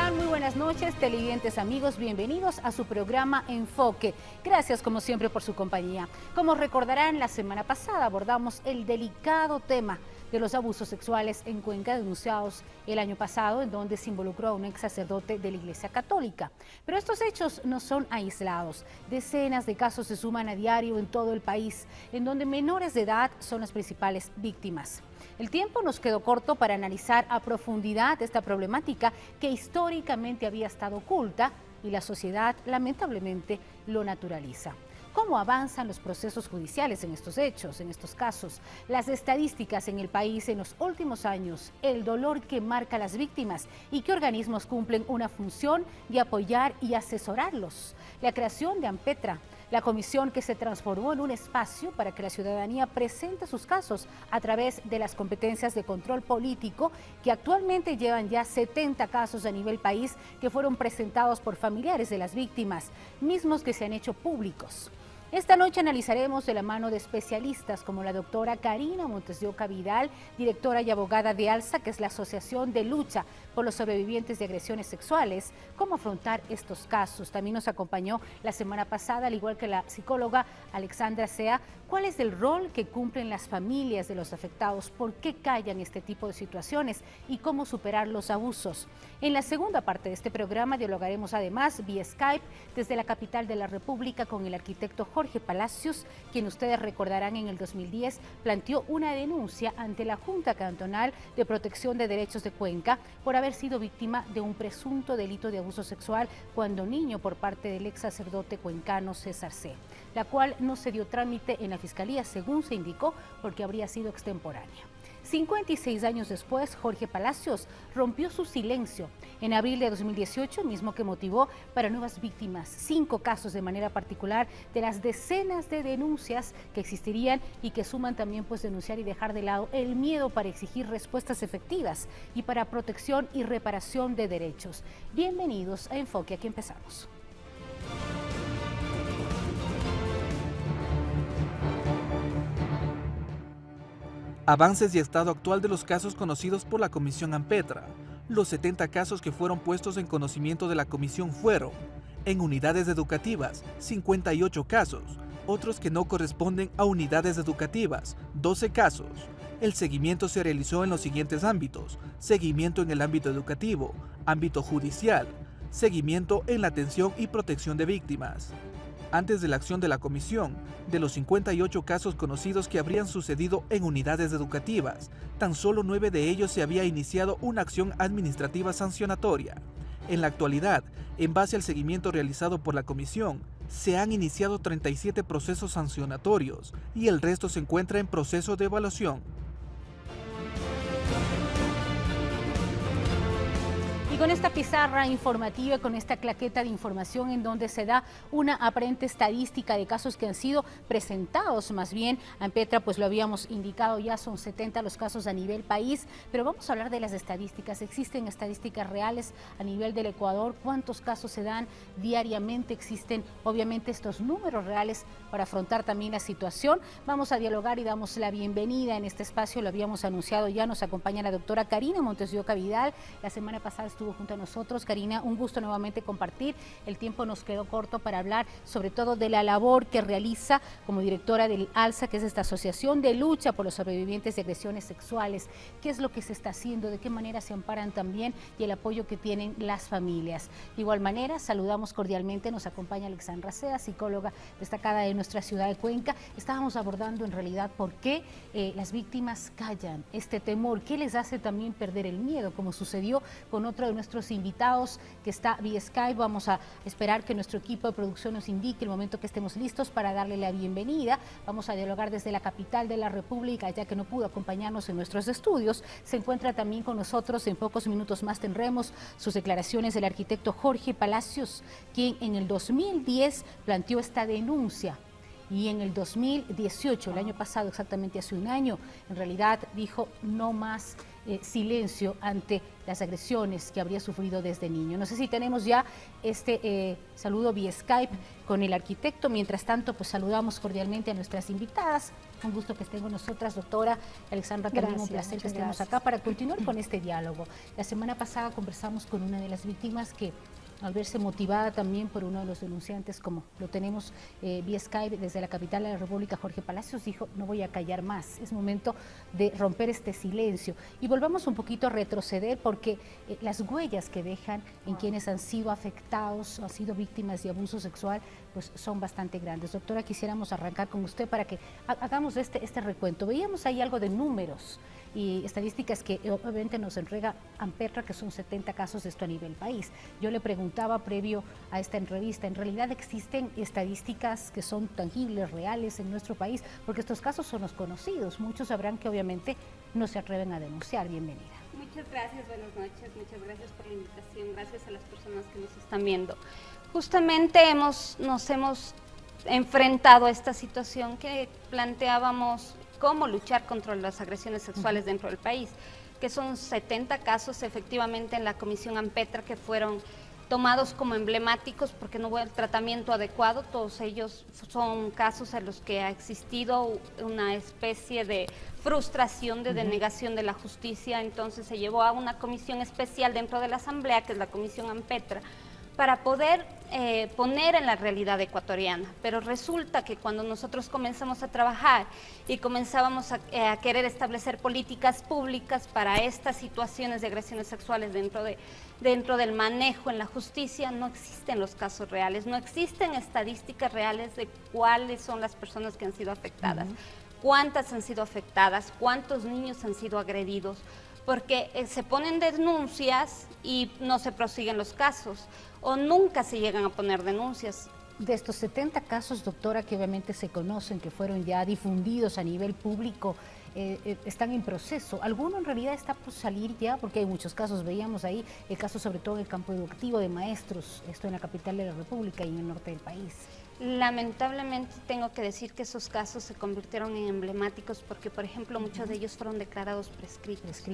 están? Muy buenas noches, televidentes amigos, bienvenidos a su programa Enfoque. Gracias como siempre por su compañía. Como recordarán, la semana pasada abordamos el delicado tema de los abusos sexuales en Cuenca denunciados el año pasado, en donde se involucró a un ex sacerdote de la Iglesia Católica. Pero estos hechos no son aislados. Decenas de casos se suman a diario en todo el país, en donde menores de edad son las principales víctimas. El tiempo nos quedó corto para analizar a profundidad esta problemática que históricamente había estado oculta y la sociedad lamentablemente lo naturaliza. ¿Cómo avanzan los procesos judiciales en estos hechos, en estos casos? Las estadísticas en el país en los últimos años, el dolor que marca a las víctimas y qué organismos cumplen una función de apoyar y asesorarlos. La creación de AMPETRA, la comisión que se transformó en un espacio para que la ciudadanía presente sus casos a través de las competencias de control político, que actualmente llevan ya 70 casos a nivel país que fueron presentados por familiares de las víctimas, mismos que se han hecho públicos. Esta noche analizaremos de la mano de especialistas como la doctora Karina Montes de Oca Vidal, directora y abogada de ALSA, que es la Asociación de Lucha por los Sobrevivientes de Agresiones Sexuales, cómo afrontar estos casos. También nos acompañó la semana pasada, al igual que la psicóloga Alexandra Sea. ¿Cuál es el rol que cumplen las familias de los afectados? ¿Por qué callan este tipo de situaciones? ¿Y cómo superar los abusos? En la segunda parte de este programa dialogaremos además vía Skype desde la capital de la República con el arquitecto Jorge Palacios, quien ustedes recordarán en el 2010 planteó una denuncia ante la Junta Cantonal de Protección de Derechos de Cuenca por haber sido víctima de un presunto delito de abuso sexual cuando niño por parte del ex sacerdote cuencano César C., la cual no se dio trámite en la Fiscalía según se indicó porque habría sido extemporánea. 56 años después, Jorge Palacios rompió su silencio en abril de 2018, mismo que motivó para nuevas víctimas 5 casos de manera particular de las decenas de denuncias que existirían y que suman también pues denunciar y dejar de lado el miedo para exigir respuestas efectivas y para protección y reparación de derechos. Bienvenidos a Enfoque, aquí empezamos. Avances y estado actual de los casos conocidos por la Comisión AMPETRA. Los 70 casos que fueron puestos en conocimiento de la comisión fueron: en unidades educativas, 58 casos, otros que no corresponden a unidades educativas, 12 casos. El seguimiento se realizó en los siguientes ámbitos: seguimiento en el ámbito educativo, ámbito judicial, seguimiento en la atención y protección de víctimas. Antes de la acción de la comisión, de los 58 casos conocidos que habrían sucedido en unidades educativas, tan solo 9 de ellos se había iniciado una acción administrativa sancionatoria. En la actualidad, en base al seguimiento realizado por la comisión, se han iniciado 37 procesos sancionatorios y el resto se encuentra en proceso de evaluación. Y con esta pizarra informativa, con esta claqueta de información en donde se da una aparente estadística de casos que han sido presentados, más bien, AMPETRA pues lo habíamos indicado, ya son 70 los casos a nivel país, pero vamos a hablar de las estadísticas. ¿Existen estadísticas reales a nivel del Ecuador? ¿Cuántos casos se dan diariamente? Existen obviamente estos números reales para afrontar también la situación. Vamos a dialogar y damos la bienvenida en este espacio, lo habíamos anunciado ya, nos acompaña la doctora Karina Montes de Oca Vidal. La semana pasada estuvo junto a nosotros. Karina, un gusto nuevamente compartir. El tiempo nos quedó corto para hablar sobre todo de la labor que realiza como directora del ALSA, que es esta asociación de lucha por los sobrevivientes de agresiones sexuales. ¿Qué es lo que se está haciendo? ¿De qué manera se amparan también? Y el apoyo que tienen las familias. De igual manera, saludamos cordialmente, nos acompaña Alexandra Sea, psicóloga destacada de nuestra ciudad de Cuenca. Estábamos abordando en realidad por qué las víctimas callan, este temor, qué les hace también perder el miedo, como sucedió con otro de nuestros invitados que está vía Skype. Vamos a esperar que nuestro equipo de producción nos indique el momento que estemos listos para darle la bienvenida. Vamos a dialogar desde la capital de la República, ya que no pudo acompañarnos en nuestros estudios. Se encuentra también con nosotros, en pocos minutos más tendremos sus declaraciones del arquitecto Jorge Palacios, quien en el 2010 planteó esta denuncia. Y en el 2018, el año pasado, exactamente hace un año, en realidad dijo no más silencio ante las agresiones que habría sufrido desde niño. No sé si tenemos ya este saludo vía Skype con el arquitecto. Mientras tanto, pues saludamos cordialmente a nuestras invitadas. Un gusto que estén con nosotras, doctora Alexandra Carmín, un placer que estemos acá para continuar con este diálogo. La semana pasada conversamos con una de las víctimas que, al verse motivada también por uno de los denunciantes, como lo tenemos vía Skype desde la capital de la República, Jorge Palacios, dijo: no voy a callar más, es momento de romper este silencio. Y volvamos un poquito a retroceder, porque las huellas que dejan en quienes han sido afectados, han sido víctimas de abuso sexual, pues son bastante grandes. Doctora, quisiéramos arrancar con usted para que hagamos este recuento. Veíamos ahí algo de números y estadísticas que obviamente nos entrega ANPETRA, que son 70 casos de esto a nivel país. Yo le preguntaba previo a esta entrevista, ¿en realidad existen estadísticas que son tangibles, reales en nuestro país? Porque estos casos son los conocidos, muchos sabrán que obviamente no se atreven a denunciar. Bienvenida. Muchas gracias, buenas noches, muchas gracias por la invitación, gracias a las personas que nos están viendo. Justamente nos hemos enfrentado a esta situación que planteábamos, cómo luchar contra las agresiones sexuales dentro del país, que son 70 casos efectivamente en la Comisión ANPETRA que fueron tomados como emblemáticos porque no hubo el tratamiento adecuado. Todos ellos son casos en los que ha existido una especie de frustración, de denegación de la justicia. Entonces se llevó a una comisión especial dentro de la Asamblea, que es la Comisión ANPETRA, para poder poner en la realidad ecuatoriana. Pero resulta que cuando nosotros comenzamos a trabajar y comenzábamos a querer establecer políticas públicas para estas situaciones de agresiones sexuales dentro del manejo en la justicia, no existen los casos reales, no existen estadísticas reales de cuáles son las personas que han sido afectadas, cuántas han sido afectadas, cuántos niños han sido agredidos, porque se ponen denuncias y no se prosiguen los casos, o nunca se llegan a poner denuncias. De estos 70 casos, doctora, que obviamente se conocen, que fueron ya difundidos a nivel público, están en proceso. ¿Alguno en realidad está por salir ya? Porque hay muchos casos, veíamos ahí el caso sobre todo en el campo educativo de maestros, esto en la capital de la República y en el norte del país. Lamentablemente tengo que decir que esos casos se convirtieron en emblemáticos porque, por ejemplo, muchos de ellos fueron declarados prescritos.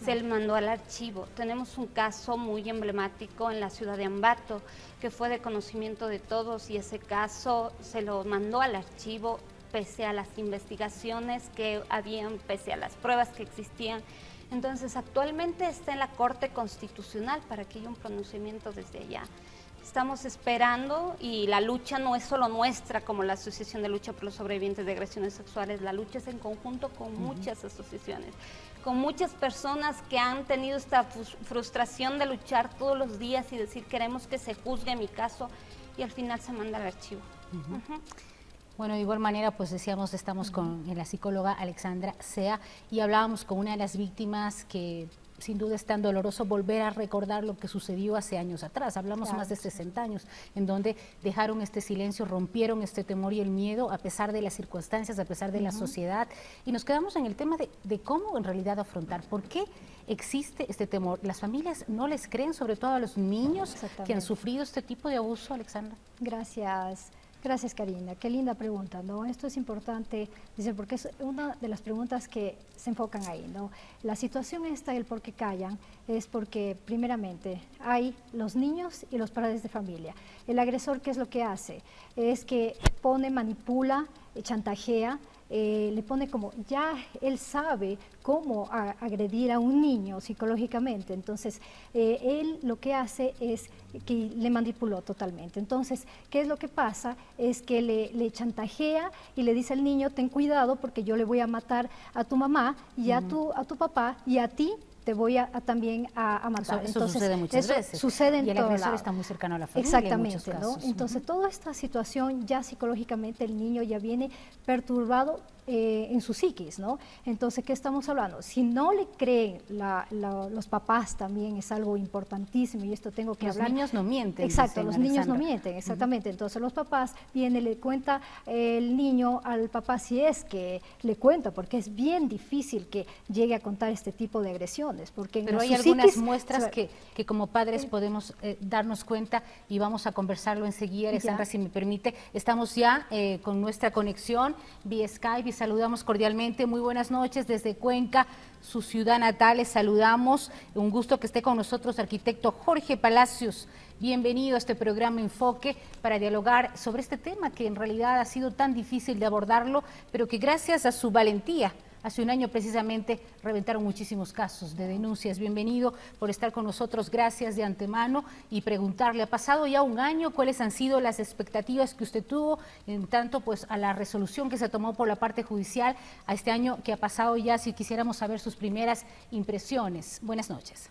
Se les mandó al archivo. Tenemos un caso muy emblemático en la ciudad de Ambato que fue de conocimiento de todos, y ese caso se lo mandó al archivo pese a las investigaciones que habían, pese a las pruebas que existían. Entonces, actualmente está en la Corte Constitucional para que haya un pronunciamiento desde allá. Estamos esperando, y la lucha no es solo nuestra como la Asociación de Lucha por los Sobrevivientes de Agresiones Sexuales, la lucha es en conjunto con muchas asociaciones, con muchas personas que han tenido esta frustración de luchar todos los días y decir: queremos que se juzgue mi caso, y al final se manda al archivo. Bueno, de igual manera, pues decíamos, estamos con la psicóloga Alexandra Sea y hablábamos con una de las víctimas que sin duda es tan doloroso volver a recordar lo que sucedió hace años atrás. Hablamos más de 60 años, en donde dejaron este silencio, rompieron este temor y el miedo a pesar de las circunstancias, a pesar de la sociedad. Y nos quedamos en el tema de cómo en realidad afrontar. ¿Por qué existe este temor? ¿Las familias no les creen, sobre todo a los niños que han sufrido este tipo de abuso, Alexandra? Gracias, Karina. Qué linda pregunta, ¿no? Esto es importante, dice, porque es una de las preguntas que se enfocan ahí, ¿no? La situación esta, el por qué callan, es porque, primeramente, hay los niños y los padres de familia. El agresor, ¿qué es lo que hace? Es que pone, manipula, chantajea, le pone como, ya él sabe cómo agredir a un niño psicológicamente, entonces él lo que hace es que le manipuló totalmente. Entonces, ¿qué es lo que pasa? Es que le chantajea y le dice al niño: ten cuidado porque yo le voy a matar a tu mamá y a tu papá, y a ti te voy también a matar. Eso sucede muchas veces. Sucede en y el todo agresor lado. está muy cercano a la familia. Exactamente, en muchos casos. ¿no? Entonces, toda esta situación ya psicológicamente el niño ya viene perturbado en su psiquis, ¿no? Entonces, ¿qué estamos hablando? Si no le creen los papás, también es algo importantísimo, y esto tengo que hablar. Los niños no mienten. Exacto, los niños no Alexandra. mienten, exactamente. Entonces, los papás le cuenta el niño al papá, si es que le cuenta, porque es bien difícil que llegue a contar este tipo de agresiones. Porque pero hay algunas muestras que como padres podemos darnos cuenta, y vamos a conversarlo enseguida, Alexandra, si me permite. Estamos ya con nuestra conexión vía Skype y saludamos cordialmente. Muy buenas noches desde Cuenca, su ciudad natal. Les saludamos. Un gusto que esté con nosotros, arquitecto Jorge Palacios. Bienvenido a este programa Enfoque para dialogar sobre este tema que en realidad ha sido tan difícil de abordarlo, pero que gracias a su valentía, hace un año precisamente reventaron muchísimos casos de denuncias. Bienvenido por estar con nosotros, gracias de antemano, y preguntarle, ha pasado ya un año, ¿cuáles han sido las expectativas que usted tuvo en tanto pues a la resolución que se tomó por la parte judicial a este año que ha pasado ya? Si quisiéramos saber sus primeras impresiones. Buenas noches.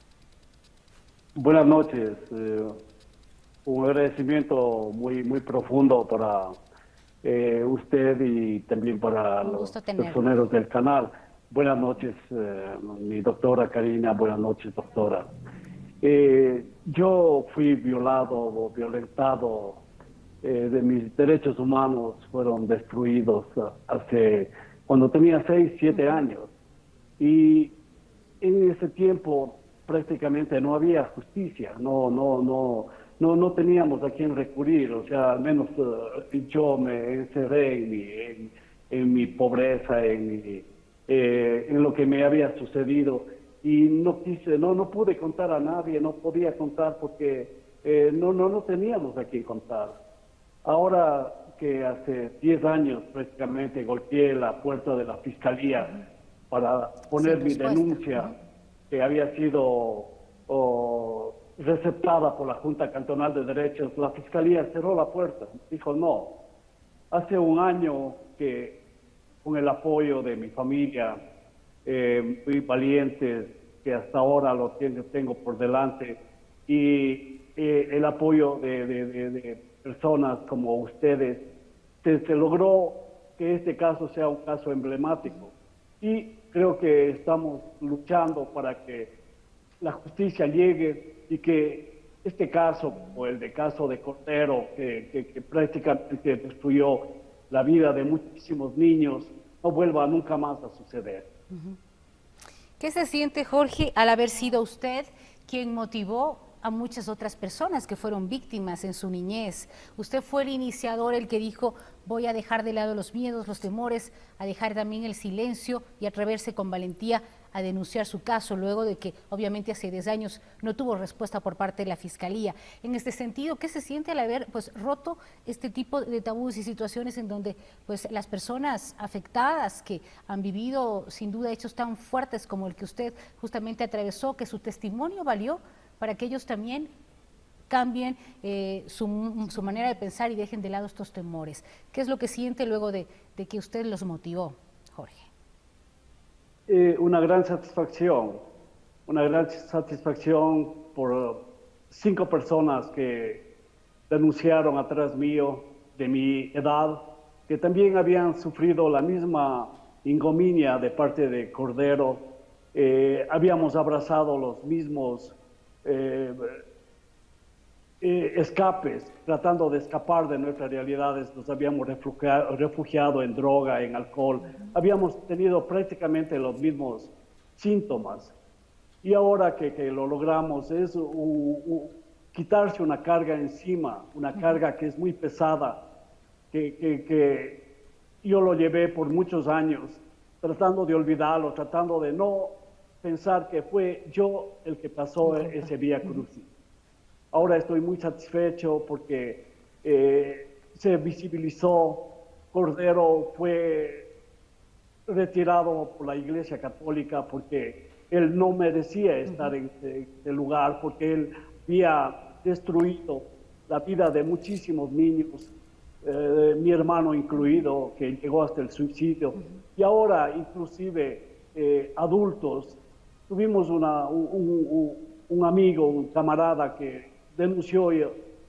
Buenas noches. Un agradecimiento muy profundo para usted y también para los personeros del canal. Buenas noches, mi doctora Karina. Buenas noches, doctora. Yo fui violado o violentado, de mis derechos humanos fueron destruidos cuando tenía 6, 7 años. Y en ese tiempo prácticamente no había justicia, no teníamos a quién recurrir, o sea, al menos yo me encerré en mi pobreza, en lo que me había sucedido, y no pude contar a nadie, no podía contar porque no teníamos a quién contar. Ahora que hace 10 años prácticamente golpeé la puerta de la fiscalía para poner mi denuncia, que había sido receptada por la Junta Cantonal de Derechos, la Fiscalía cerró la puerta, dijo no. Hace un año que, con el apoyo de mi familia, muy valientes, que hasta ahora lo tengo por delante, y el apoyo de personas como ustedes, se logró que este caso sea un caso emblemático. Y creo que estamos luchando para que la justicia llegue y que este caso, o el caso de Cordero, que prácticamente destruyó la vida de muchísimos niños, no vuelva nunca más a suceder. ¿Qué se siente, Jorge, al haber sido usted quien motivó a muchas otras personas que fueron víctimas en su niñez? Usted fue el iniciador, el que dijo, voy a dejar de lado los miedos, los temores, a dejar también el silencio y atreverse con valentía a denunciar su caso, luego de que obviamente hace 10 años no tuvo respuesta por parte de la Fiscalía. En este sentido, ¿qué se siente al haber roto este tipo de tabúes y situaciones en donde pues las personas afectadas que han vivido sin duda hechos tan fuertes como el que usted justamente atravesó, que su testimonio valió para que ellos también cambien su manera de pensar y dejen de lado estos temores? ¿Qué es lo que siente luego de que usted los motivó, Jorge? Una gran satisfacción por 5 personas que denunciaron atrás mío, de mi edad, que también habían sufrido la misma ignominia de parte de Cordero. Habíamos abrazado los mismos escapes, tratando de escapar de nuestras realidades. Nos habíamos refugiado en droga, en alcohol, habíamos tenido prácticamente los mismos síntomas. Y ahora que lo logramos es quitarse una carga encima, una carga que es muy pesada, que yo lo llevé por muchos años, tratando de olvidarlo, tratando de no pensar que fue yo el que pasó ese Vía Crucis. Ahora estoy muy satisfecho porque se visibilizó. Cordero fue retirado por la Iglesia Católica porque él no merecía estar en este lugar, porque él había destruido la vida de muchísimos niños, mi hermano incluido, que llegó hasta el suicidio. Y ahora inclusive adultos. Tuvimos un amigo, un camarada que denunció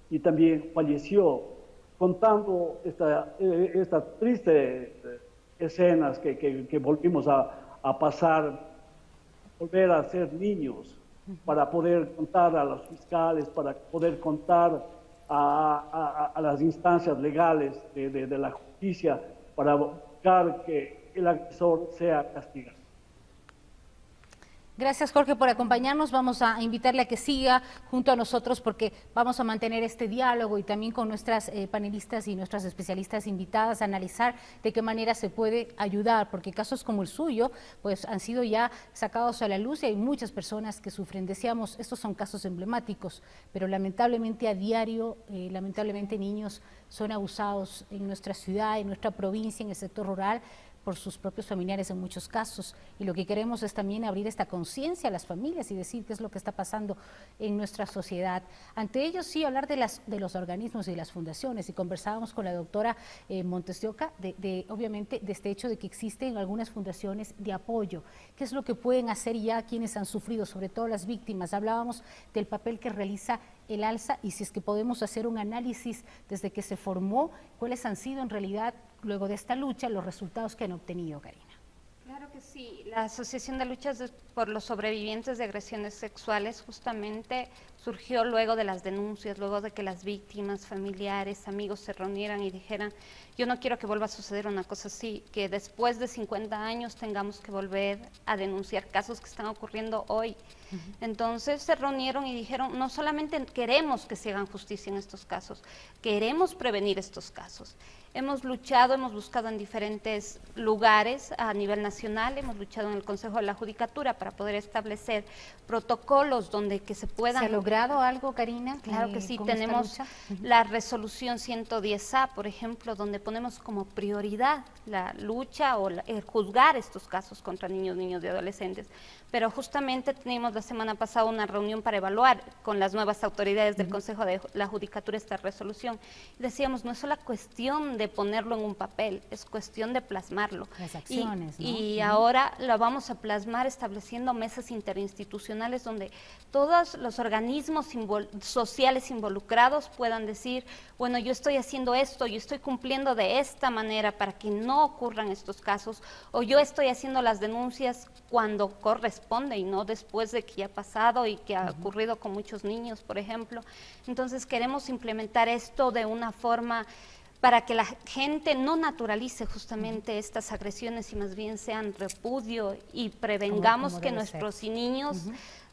y también falleció, contando estas tristes escenas que volvimos a pasar, volver a ser niños, para poder contar a los fiscales, para poder contar a las instancias legales de la justicia, para buscar que el agresor sea castigado. Gracias, Jorge, por acompañarnos. Vamos a invitarle a que siga junto a nosotros porque vamos a mantener este diálogo y también con nuestras panelistas y nuestras especialistas invitadas a analizar de qué manera se puede ayudar, porque casos como el suyo pues han sido ya sacados a la luz y hay muchas personas que sufren. Decíamos, estos son casos emblemáticos, pero lamentablemente a diario, lamentablemente niños son abusados en nuestra ciudad, en nuestra provincia, en el sector rural, por sus propios familiares en muchos casos, y lo que queremos es también abrir esta conciencia a las familias y decir qué es lo que está pasando en nuestra sociedad. Ante ello sí hablar de los organismos y de las fundaciones, y conversábamos con la doctora Montes de Oca obviamente de este hecho de que existen algunas fundaciones de apoyo, qué es lo que pueden hacer ya quienes han sufrido, sobre todo las víctimas. Hablábamos del papel que realiza el ALSA y si es que podemos hacer un análisis desde que se formó, cuáles han sido en realidad luego de esta lucha los resultados que han obtenido, Karina. Claro que sí, la Asociación de Luchas por los Sobrevivientes de Agresiones Sexuales justamente surgió luego de las denuncias, luego de que las víctimas, familiares, amigos se reunieran y dijeran, yo no quiero que vuelva a suceder una cosa así, que después de 50 años tengamos que volver a denunciar casos que están ocurriendo hoy. Entonces se reunieron y dijeron, no solamente queremos que se hagan justicia en estos casos, queremos prevenir estos casos. Hemos luchado, hemos buscado en diferentes lugares a nivel nacional, hemos luchado en el Consejo de la Judicatura para poder establecer protocolos donde que se puedan... ¿Se ha logrado algo, Karina? Claro que sí, tenemos la resolución 110A, por ejemplo, donde ponemos como prioridad la lucha o el juzgar estos casos contra niños y adolescentes. Pero justamente teníamos la semana pasada una reunión para evaluar con las nuevas autoridades del Consejo de la Judicatura esta resolución. Decíamos, no es solo cuestión de ponerlo en un papel, es cuestión de plasmarlo. Las acciones, ¿no? Y ahora lo vamos a plasmar estableciendo mesas interinstitucionales donde todos los organismos sociales involucrados puedan decir, bueno, yo estoy haciendo esto, yo estoy cumpliendo de esta manera para que no ocurran estos casos, o yo estoy haciendo las denuncias cuando corresponde y no después de que ya ha pasado y que ha ocurrido con muchos niños, por ejemplo. Entonces queremos implementar esto de una forma para que la gente no naturalice justamente estas agresiones y más bien sean repudio y prevengamos que nuestros niños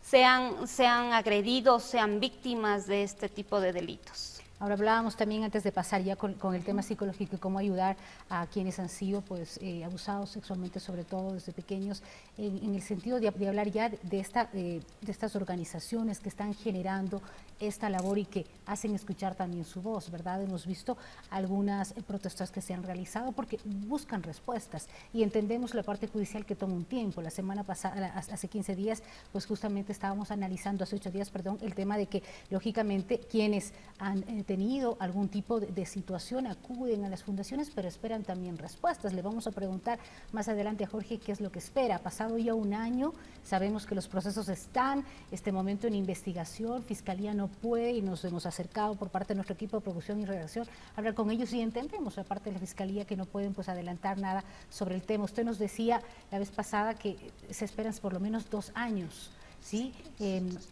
sean agredidos, sean víctimas de este tipo de delitos. Ahora hablábamos también antes de pasar ya con el tema psicológico y cómo ayudar a quienes han sido pues abusados sexualmente, sobre todo desde pequeños, en el sentido de hablar ya de estas organizaciones que están generando esta labor y que hacen escuchar también su voz, ¿verdad? Hemos visto algunas protestas que se han realizado porque buscan respuestas y entendemos la parte judicial que toma un tiempo. La semana pasada, hace 15 días, pues justamente estábamos analizando, hace 8 días, perdón, el tema de que lógicamente quienes han tenido algún tipo de situación acuden a las fundaciones, pero esperan también respuestas. Le vamos a preguntar más adelante a Jorge qué es lo que espera. Ha pasado ya un año, sabemos que los procesos están, este momento en investigación, Fiscalía no puede y nos hemos acercado por parte de nuestro equipo de producción y redacción a hablar con ellos y entendemos la parte de la Fiscalía que no pueden pues adelantar nada sobre el tema. Usted nos decía la vez pasada que se esperan por lo menos 2 años, ¿sí?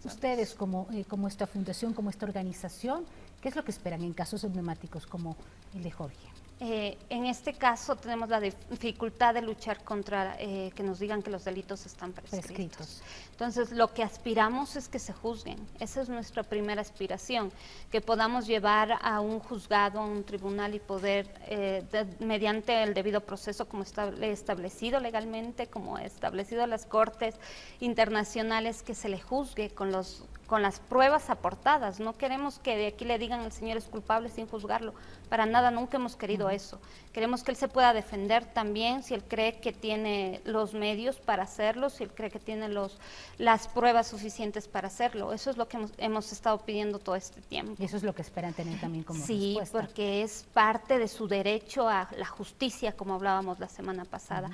Ustedes como esta fundación, como esta organización, ¿qué es lo que esperan en casos emblemáticos como el de Jorge? En este caso tenemos la dificultad de luchar contra que nos digan que los delitos están prescritos. Entonces lo que aspiramos es que se juzguen, esa es nuestra primera aspiración, que podamos llevar a un juzgado, a un tribunal y poder, mediante el debido proceso como está establecido legalmente, como establecido las cortes internacionales, que se le juzgue con las pruebas aportadas. No queremos que de aquí le digan el señor es culpable sin juzgarlo, para nada, nunca hemos querido eso. Queremos que él se pueda defender también si él cree que tiene los medios para hacerlo, si él cree que tiene las pruebas suficientes para hacerlo. Eso es lo que hemos estado pidiendo todo este tiempo. Y eso es lo que esperan tener también como respuesta. Sí, porque es parte de su derecho a la justicia, como hablábamos la semana pasada.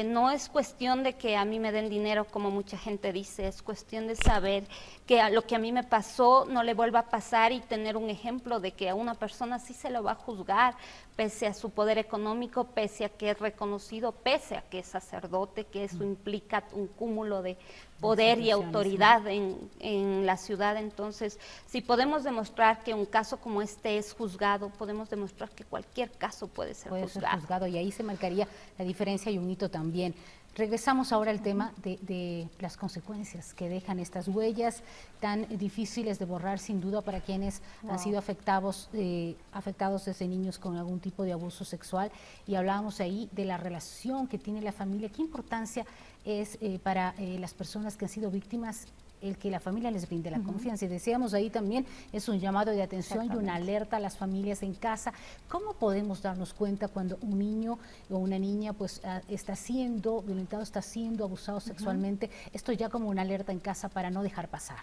No es cuestión de que a mí me den dinero, como mucha gente dice, es cuestión de saber que a lo que a mí me pasó no le vuelva a pasar y tener un ejemplo de que a una persona sí se lo va a juzgar, pese a su poder económico, pese a que es reconocido, pese a que es sacerdote, que eso implica un cúmulo de poder y autoridad en la ciudad. Entonces, si podemos demostrar que un caso como este es juzgado, podemos demostrar que cualquier caso puede ser juzgado. Y ahí se marcaría la diferencia y un hito también. Regresamos ahora al tema de las consecuencias que dejan estas huellas tan difíciles de borrar, sin duda, para quienes han sido afectados desde niños con algún tipo de abuso sexual. Y hablábamos ahí de la relación que tiene la familia, qué importancia es para las personas que han sido víctimas el que la familia les brinde la confianza. Y decíamos ahí también, es un llamado de atención y una alerta a las familias en casa. ¿Cómo podemos darnos cuenta cuando un niño o una niña pues está siendo violentado, está siendo abusado sexualmente? Esto ya como una alerta en casa para no dejar pasar.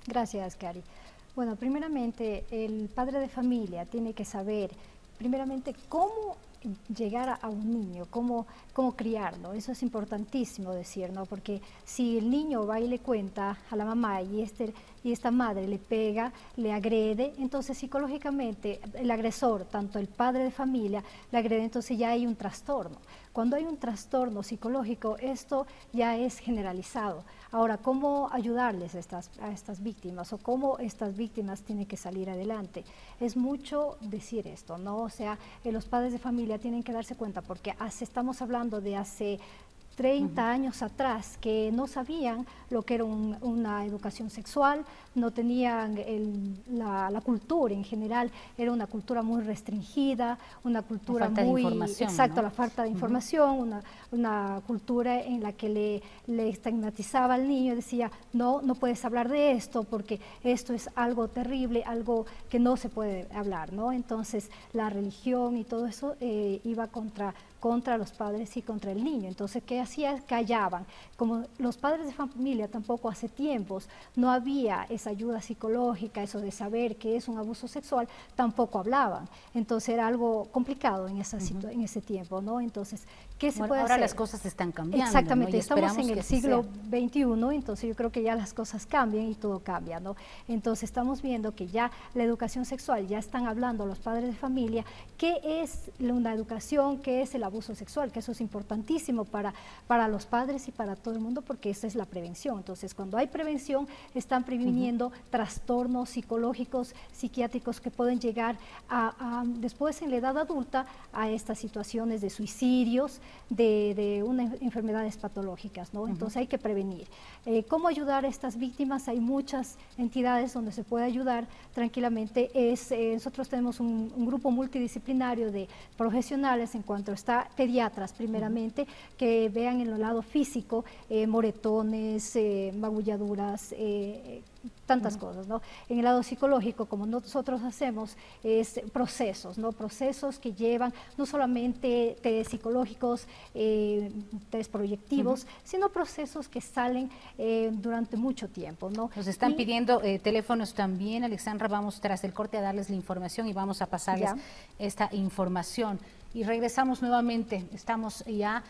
Gracias, Cari. Bueno, primeramente, el padre de familia tiene que saber, primeramente, cómo llegar a un niño, cómo criarlo. Eso es importantísimo decir, ¿no? Porque si el niño va y le cuenta a la mamá y esta madre le pega, le agrede, entonces psicológicamente el agresor, tanto el padre de familia, le agrede, entonces ya hay un trastorno. Cuando hay un trastorno psicológico, esto ya es generalizado. Ahora, ¿cómo ayudarles a estas víctimas o cómo estas víctimas tienen que salir adelante? Es mucho decir esto, ¿no? O sea, los padres de familia tienen que darse cuenta, porque estamos hablando de hace 30 años atrás, que no sabían lo que era una educación sexual, no tenían la cultura en general, era una cultura muy restringida, una cultura muy... Exacto, ¿no? La falta de información, una cultura en la que le estigmatizaba al niño y decía, no puedes hablar de esto porque esto es algo terrible, algo que no se puede hablar, ¿no? Entonces la religión y todo eso iba contra los padres y contra el niño. Entonces, ¿qué hacían? Callaban. Como los padres de familia tampoco hace tiempos no había esa ayuda psicológica, eso de saber qué es un abuso sexual, tampoco hablaban. Entonces era algo complicado en ese tiempo, ¿no? Entonces, ¿qué se puede hacer? Ahora las cosas están cambiando. Exactamente, ¿no? estamos en el siglo XXI, entonces yo creo que ya las cosas cambian y todo cambia, ¿no? Entonces estamos viendo que ya la educación sexual, ya están hablando los padres de familia, qué es una educación, qué es el abuso sexual, que eso es importantísimo para los padres y para todo el mundo, porque esa es la prevención. Entonces, cuando hay prevención, están previniendo trastornos psicológicos, psiquiátricos que pueden llegar después en la edad adulta a estas situaciones de suicidios, de enfermedades patológicas, ¿no? Entonces hay que prevenir. ¿Cómo ayudar a estas víctimas? Hay muchas entidades donde se puede ayudar tranquilamente. Nosotros tenemos un grupo multidisciplinario de profesionales en cuanto está pediatras primeramente, que vean en el lado físico moretones, magulladuras, tantas cosas, ¿no? En el lado psicológico, como nosotros hacemos, es procesos, ¿no? Procesos que llevan no solamente test psicológicos, test proyectivos, sino procesos que salen durante mucho tiempo, ¿no? Nos están pidiendo teléfonos también, Alexandra, vamos tras el corte a darles la información y vamos a pasarles esta información. Y regresamos nuevamente, estamos ya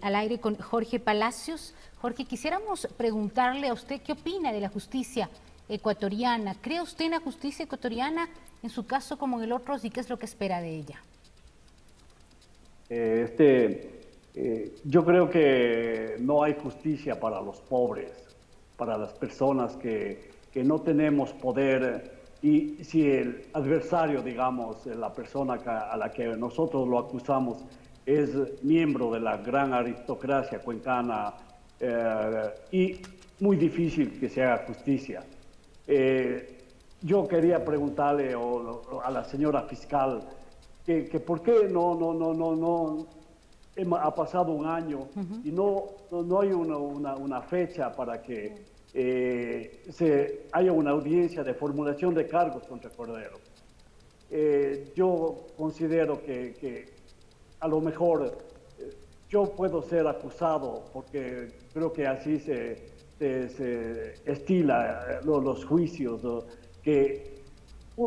al aire con Jorge Palacios. Jorge, quisiéramos preguntarle a usted qué opina de la justicia ecuatoriana. ¿Cree usted en la justicia ecuatoriana, en su caso como en el otro, y qué es lo que espera de ella? Yo creo que no hay justicia para los pobres, para las personas que no tenemos poder, y si el adversario, digamos, la persona a la que nosotros lo acusamos es miembro de la gran aristocracia cuencana, y muy difícil que se haga justicia. Yo quería preguntarle a la señora fiscal que por qué ha pasado un año y no hay una fecha para que haya una audiencia de formulación de cargos contra Cordero. Yo considero que a lo mejor yo puedo ser acusado, porque creo que así se estila los juicios, ¿no? Que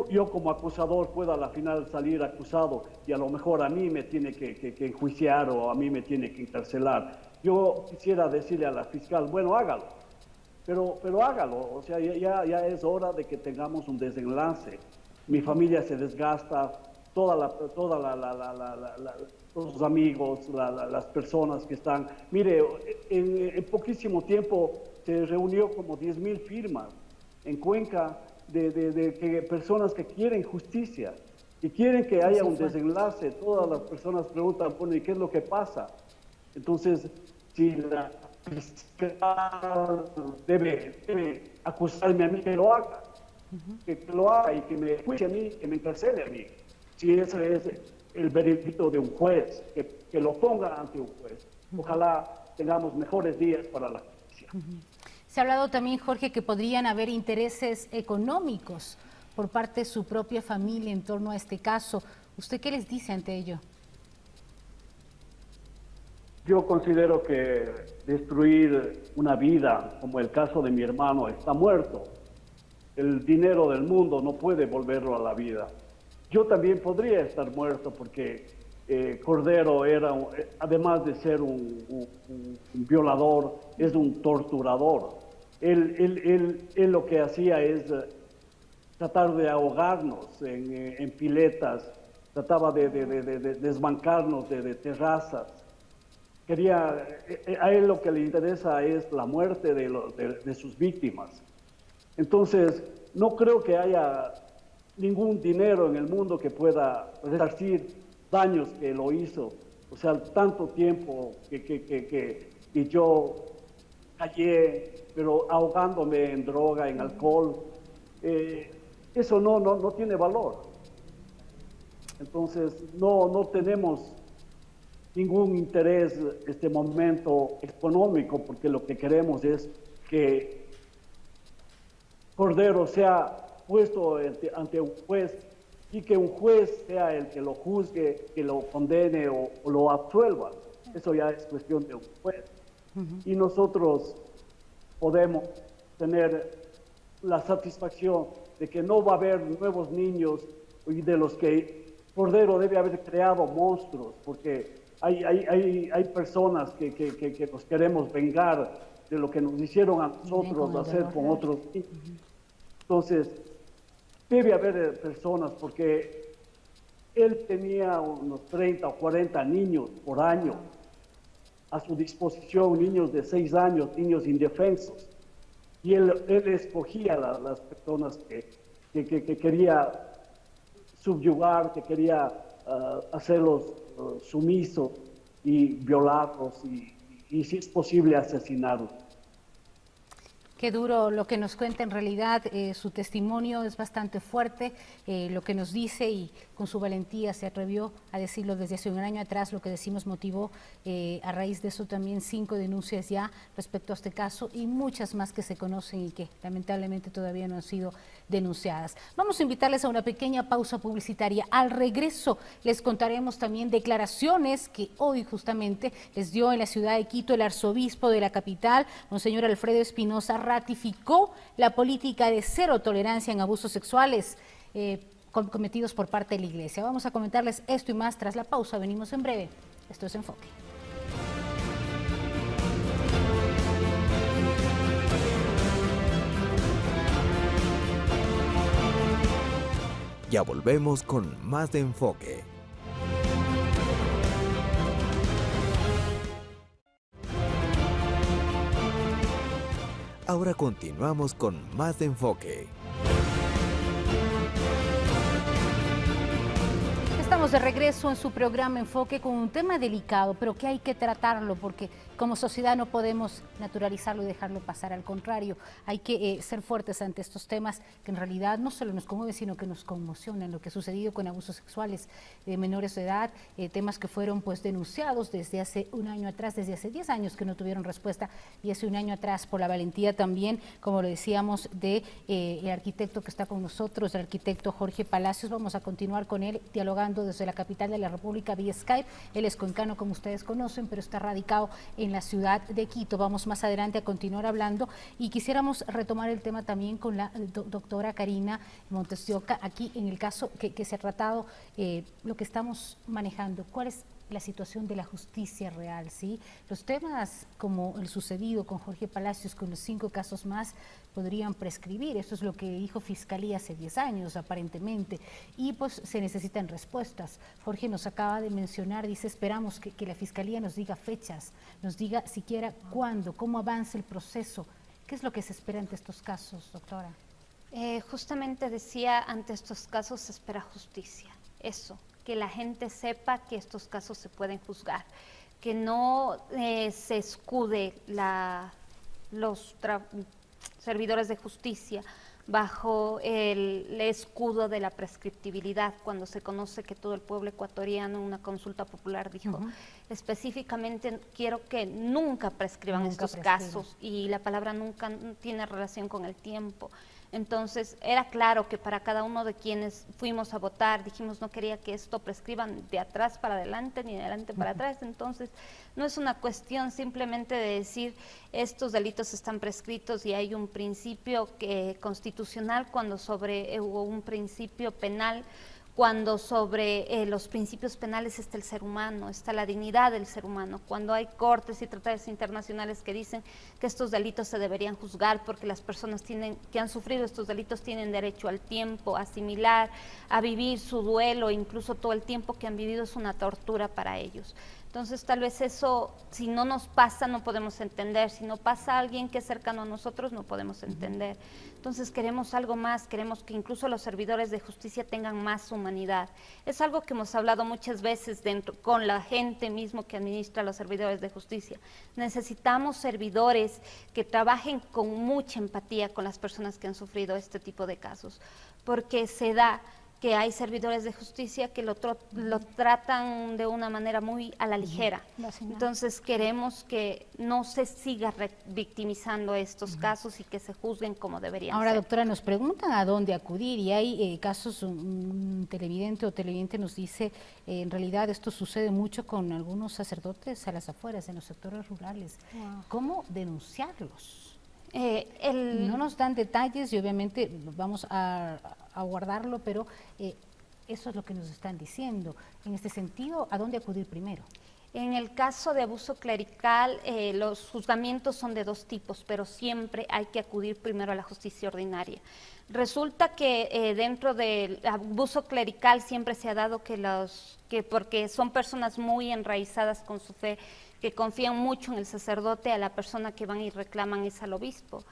yo como acusador pueda a la final salir acusado y a lo mejor a mí me tiene que enjuiciar o a mí me tiene que encarcelar. Yo quisiera decirle a la fiscal, bueno, hágalo, pero hágalo, o sea, ya es hora de que tengamos un desenlace. Mi familia se desgasta, todos los amigos, las personas que están... Mire, en poquísimo tiempo se reunió como 10.000 firmas en Cuenca de personas que quieren justicia y quieren que haya un desenlace. Todas las personas preguntan, bueno, ¿y qué es lo que pasa? Entonces, si la fiscal debe acusarme a mí, que lo haga, que lo haga y que me escuche a mí, que me encarcele a mí. Si ese es el veredicto de un juez, que lo ponga ante un juez. Ojalá tengamos mejores días para la justicia. Se ha hablado también, Jorge, que podrían haber intereses económicos por parte de su propia familia en torno a este caso. ¿Usted qué les dice ante ello? Yo considero que destruir una vida, como el caso de mi hermano, está muerto. El dinero del mundo no puede volverlo a la vida. Yo también podría estar muerto porque Cordero era, además de ser un violador, es un torturador. Él lo que hacía es tratar de ahogarnos en piletas, trataba de desbancarnos de terrazas. A él lo que le interesa es la muerte de sus víctimas. Entonces, no creo que haya ningún dinero en el mundo que pueda resarcir daños que lo hizo. O sea, tanto tiempo que yo callé, pero ahogándome en droga, en alcohol, eso no tiene valor. Entonces, no tenemos ningún interés en este momento económico, porque lo que queremos es que Cordero sea puesto ante un juez y que un juez sea el que lo juzgue, que lo condene o lo absuelva. Eso ya es cuestión de un juez. Y nosotros podemos tener la satisfacción de que no va a haber nuevos niños y de los que Cordero debe haber creado monstruos, porque hay personas que nos queremos vengar de lo que nos hicieron a nosotros hacer con otros niños. Entonces, debe haber personas, porque él tenía unos 30 o 40 niños por año a su disposición, niños de 6 años, niños indefensos. Y él escogía las personas que quería subyugar, que quería hacerlos sumisos y violarlos y si es posible asesinarlos. Qué duro lo que nos cuenta en realidad, su testimonio es bastante fuerte, lo que nos dice y con su valentía se atrevió a decirlo desde hace un año atrás, lo que decimos motivó a raíz de eso también 5 denuncias ya respecto a este caso y muchas más que se conocen y que lamentablemente todavía no han sido denunciadas. Vamos a invitarles a una pequeña pausa publicitaria. Al regreso les contaremos también declaraciones que hoy justamente les dio en la ciudad de Quito el arzobispo de la capital, Monseñor Alfredo Espinosa, ratificó la política de cero tolerancia en abusos sexuales cometidos por parte de la Iglesia. Vamos a comentarles esto y más tras la pausa. Venimos en breve. Esto es Enfoque. Ya volvemos con más de Enfoque. Ahora continuamos con más de Enfoque. Estamos de regreso en su programa Enfoque con un tema delicado, pero que hay que tratarlo porque como sociedad no podemos naturalizarlo y dejarlo pasar. Al contrario, hay que ser fuertes ante estos temas que en realidad no solo nos conmueven, sino que nos conmocionan. Lo que ha sucedido con abusos sexuales de menores de edad, temas que fueron pues denunciados desde hace un año atrás, desde hace 10 años que no tuvieron respuesta y hace un año atrás por la valentía también, como lo decíamos, de el arquitecto que está con nosotros, el arquitecto Jorge Palacios. Vamos a continuar con él dialogando desde la capital de la República vía Skype. Él es cuencano, como ustedes conocen, pero está radicado en la ciudad de Quito. Vamos más adelante a continuar hablando y quisiéramos retomar el tema también con la doctora Karina Montes de Oca, aquí en el caso que se ha tratado, lo que estamos manejando. ¿Cuál es la situación de la justicia real? ¿Sí? Los temas como el sucedido con Jorge Palacios, con los 5 casos más, podrían prescribir. Eso es lo que dijo Fiscalía hace 10 años, aparentemente, y pues se necesitan respuestas. Jorge nos acaba de mencionar, dice, esperamos que la Fiscalía nos diga fechas, nos diga siquiera cuándo, cómo avanza el proceso. ¿Qué es lo que se espera ante estos casos, doctora? Justamente decía, ante estos casos se espera justicia, eso, que la gente sepa que estos casos se pueden juzgar. que no se escude los servidores de justicia bajo el escudo de la prescriptibilidad, cuando se conoce que todo el pueblo ecuatoriano en una consulta popular dijo específicamente quiero que nunca prescriban estos casos, y la palabra nunca tiene relación con el tiempo. Entonces era claro que para cada uno de quienes fuimos a votar dijimos no quería que esto prescriban de atrás para adelante ni de adelante para atrás. Entonces no es una cuestión simplemente de decir estos delitos están prescritos y hay un principio constitucional cuando hubo un principio penal, cuando sobre los principios penales está el ser humano, está la dignidad del ser humano, cuando hay cortes y tratados internacionales que dicen que estos delitos se deberían juzgar porque las personas que han sufrido estos delitos tienen derecho al tiempo, a asimilar, a vivir su duelo, incluso todo el tiempo que han vivido es una tortura para ellos. Entonces tal vez eso, si no nos pasa, no podemos entender, si no pasa a alguien que es cercano a nosotros, no podemos entender. Entonces queremos algo más, queremos que incluso los servidores de justicia tengan más humanidad. Es algo que hemos hablado muchas veces con la gente mismo que administra los servidores de justicia. Necesitamos servidores que trabajen con mucha empatía con las personas que han sufrido este tipo de casos, porque se da que hay servidores de justicia que lo tratan de una manera muy a la ligera. Entonces queremos que no se siga victimizando estos casos y que se juzguen como deberían Ahora, ser. doctora, nos preguntan a dónde acudir y hay casos, un televidente nos dice, en realidad esto sucede mucho con algunos sacerdotes a las afueras, en los sectores rurales. Wow. ¿Cómo denunciarlos? No nos dan detalles y obviamente vamos a guardarlo, pero eso es lo que nos están diciendo. En este sentido, ¿a dónde acudir primero? En el caso de abuso clerical, los juzgamientos son de dos tipos, pero siempre hay que acudir primero a la justicia ordinaria. Resulta que dentro del abuso clerical siempre se ha dado que porque son personas muy enraizadas con su fe, que confían mucho en el sacerdote, a la persona que van y reclaman es al obispo.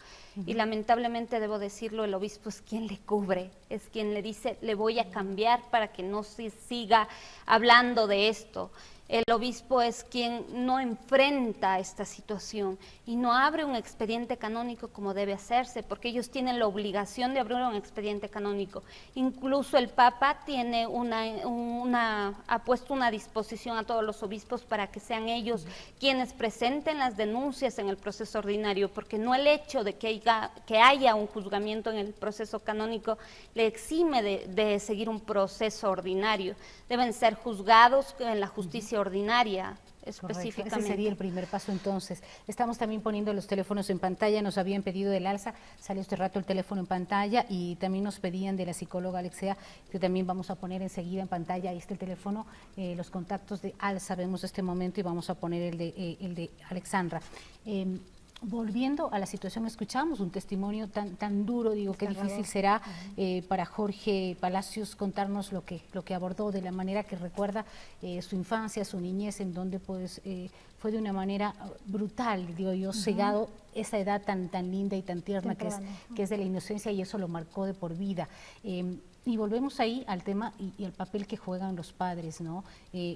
Y lamentablemente debo decirlo, el obispo es quien le cubre, es quien le dice, le voy a cambiar para que no se siga hablando de esto. El obispo es quien no enfrenta esta situación y no abre un expediente canónico como debe hacerse, porque ellos tienen la obligación de abrir un expediente canónico. Incluso el Papa tiene ha puesto una disposición a todos los obispos para que sean ellos quienes presenten las denuncias en el proceso ordinario, porque no el hecho de que haya un juzgamiento en el proceso canónico le exime de seguir un proceso ordinario. Deben ser juzgados en la justicia ordinaria específicamente. Correcto. Ese sería el primer paso entonces. Estamos también poniendo los teléfonos en pantalla, nos habían pedido del ALSA, salió este rato el teléfono en pantalla y también nos pedían de la psicóloga Alexea, que también vamos a poner enseguida en pantalla, ahí está el teléfono, los contactos de ALSA, vemos este momento y vamos a poner el de Alexandra. Volviendo a la situación, escuchamos un testimonio tan duro, digo, qué difícil será para Jorge Palacios contarnos lo que abordó, de la manera que recuerda su infancia, su niñez, en donde pues fue de una manera brutal, digo yo, cegado esa edad tan linda y tan tierna que es de la inocencia, y eso lo marcó de por vida. Y volvemos ahí al tema y al papel que juegan los padres, ¿no?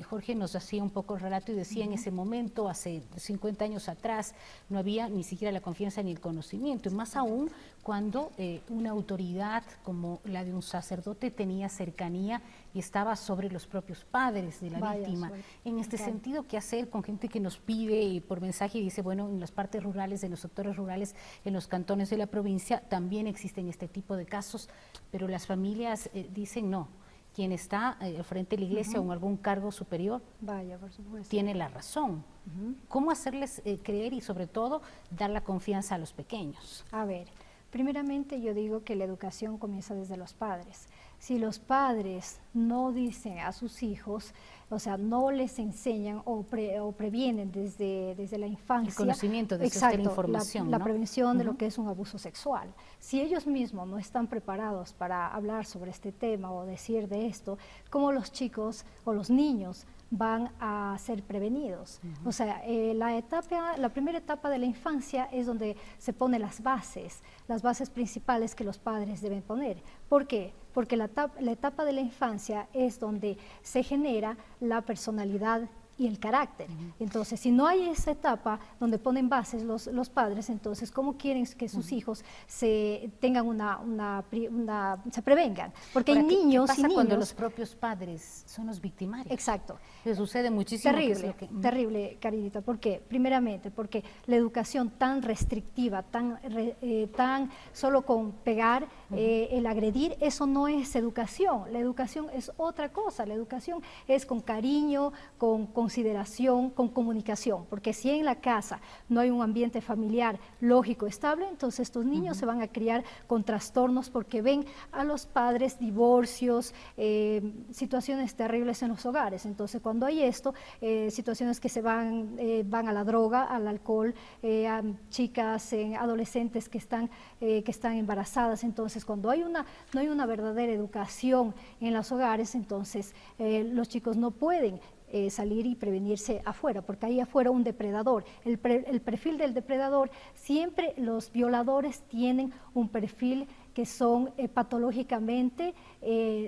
Jorge nos hacía un poco el relato y decía en ese momento, hace 50 años atrás, no había ni siquiera la confianza ni el conocimiento, y más aún cuando una autoridad como la de un sacerdote tenía cercanía y estaba sobre los propios padres de la víctima. En este sentido, ¿qué hacer con gente que nos pide por mensaje y dice, bueno, en las partes rurales, en los sectores rurales, en los cantones de la provincia, también existen este tipo de casos, pero las familias dicen no, quien está al frente de la iglesia o en algún cargo superior por supuesto, tiene la razón. ¿Cómo hacerles creer y sobre todo dar la confianza a los pequeños? A ver, primeramente yo digo que la educación comienza desde los padres. Si los padres no dicen a sus hijos, o sea, no les enseñan o previenen desde la infancia. El conocimiento de la información, la prevención de lo que es un abuso sexual. Si ellos mismos no están preparados para hablar sobre este tema o decir de esto, ¿cómo los chicos o los niños van a ser prevenidos? O sea, la primera etapa de la infancia es donde se ponen las bases principales que los padres deben poner. ¿Por qué? Porque la etapa de la infancia es donde se genera la personalidad y el carácter. Entonces, si no hay esa etapa donde ponen bases los padres, entonces, ¿cómo quieren que sus hijos se tengan se prevengan? Porque hay niños ¿qué pasa y niños... cuando los propios padres son los victimarios? Exacto. Les sucede muchísimo. Terrible, terrible, Carinita. ¿Por qué? Primeramente, porque la educación tan restrictiva, tan solo con pegar, el agredir, eso no es educación. La educación es otra cosa. La educación es con cariño, con consideración, con comunicación. Porque si en la casa no hay un ambiente familiar lógico, estable, entonces estos niños se van a criar con trastornos porque ven a los padres divorcios, situaciones terribles en los hogares. Entonces, cuando hay esto, situaciones que se van a la droga, al alcohol, a chicas, adolescentes que están embarazadas. Entonces, cuando no hay una verdadera educación en los hogares, entonces los chicos no pueden salir y prevenirse afuera, porque hay afuera un depredador. El perfil del depredador, siempre los violadores tienen un perfil que son patológicamente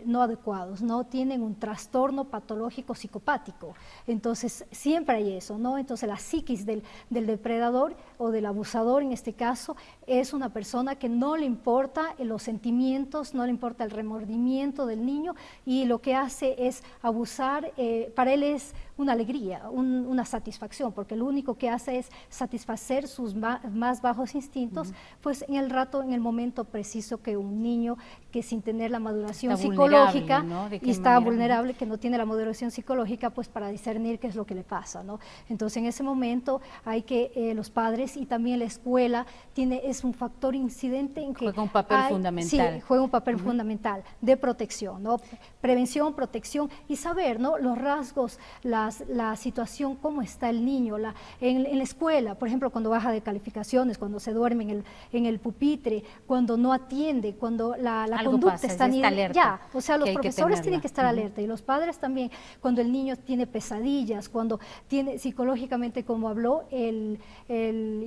no adecuados, no tienen un trastorno patológico psicopático. Entonces, siempre hay eso, ¿no? Entonces, la psiquis del depredador o del abusador, en este caso, es una persona que no le importa los sentimientos, no le importa el remordimiento del niño, y lo que hace es abusar. Para él es una alegría, una satisfacción, porque lo único que hace es satisfacer sus más bajos instintos, pues en el momento preciso que un niño que sin tener la maduración está psicológica, ¿no? y está vulnerable, que no tiene la maduración psicológica, pues para discernir qué es lo que le pasa, ¿no? Entonces, en ese momento hay que los padres y también la escuela es un factor incidente en que juega un papel fundamental. Sí, juega un papel fundamental de protección, ¿no? Prevención, protección y saber, ¿no? Los rasgos, la situación, cómo está el niño, en la escuela, por ejemplo, cuando baja de calificaciones, cuando se duerme en el pupitre, cuando no atiende, cuando la conducta pasa, está alerta, ya, o sea, los que profesores tienen que estar alerta y los padres también, cuando el niño tiene pesadillas, cuando tiene psicológicamente, como habló el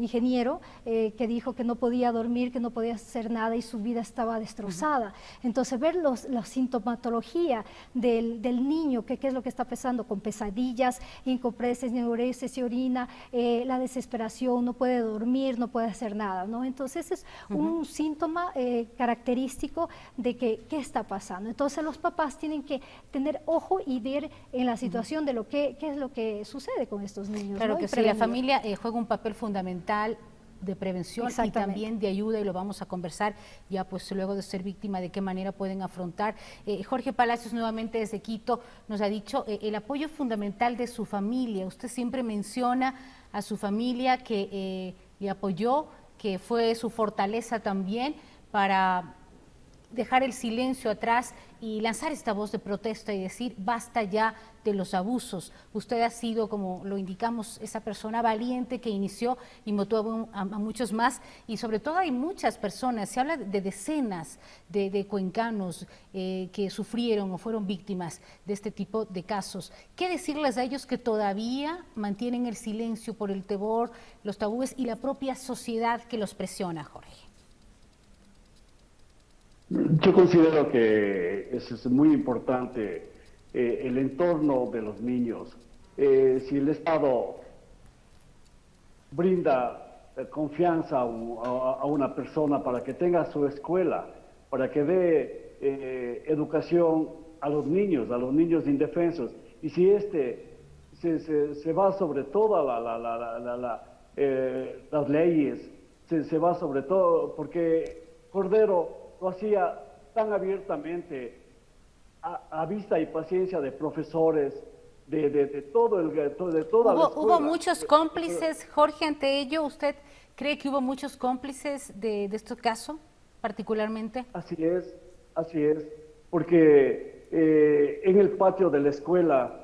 ingeniero, que dijo que no podía dormir, que no podía hacer nada y su vida estaba destrozada. Entonces, ver la sintomatología del niño, qué es lo que está pasando, con pesadillas, incompreses, neuresis, se orina, la desesperación, no puede dormir, no puede hacer nada, ¿no? Entonces, es un síntoma característico de qué está pasando. Entonces, los papás tienen que tener ojo y ver en la situación de qué es lo que sucede con estos niños. Claro, ¿no? que sí, la familia juega un papel fundamental de prevención y también de ayuda, y lo vamos a conversar ya pues luego de ser víctima, de qué manera pueden afrontar. Jorge Palacios, nuevamente desde Quito, nos ha dicho el apoyo fundamental de su familia. Usted siempre menciona a su familia que le apoyó, que fue su fortaleza también para dejar el silencio atrás y lanzar esta voz de protesta y decir basta ya de los abusos. Usted ha sido, como lo indicamos, esa persona valiente que inició y motivó a muchos más, y sobre todo hay muchas personas, se habla de decenas de cuencanos que sufrieron o fueron víctimas de este tipo de casos. ¿Qué decirles a ellos que todavía mantienen el silencio por el temor, los tabúes y la propia sociedad que los presiona, Jorge? Yo considero que eso es muy importante, el entorno de los niños. Si el Estado brinda confianza a una persona para que tenga su escuela, para que dé educación a los niños indefensos, y si se va sobre todas las leyes, se va sobre todo, porque Cordero lo hacía tan abiertamente, a vista y paciencia de profesores, de toda la escuela. ¿Hubo muchos cómplices, Jorge, ante ello? ¿Usted cree que hubo muchos cómplices de este caso, particularmente? Así es, porque en el patio de la escuela,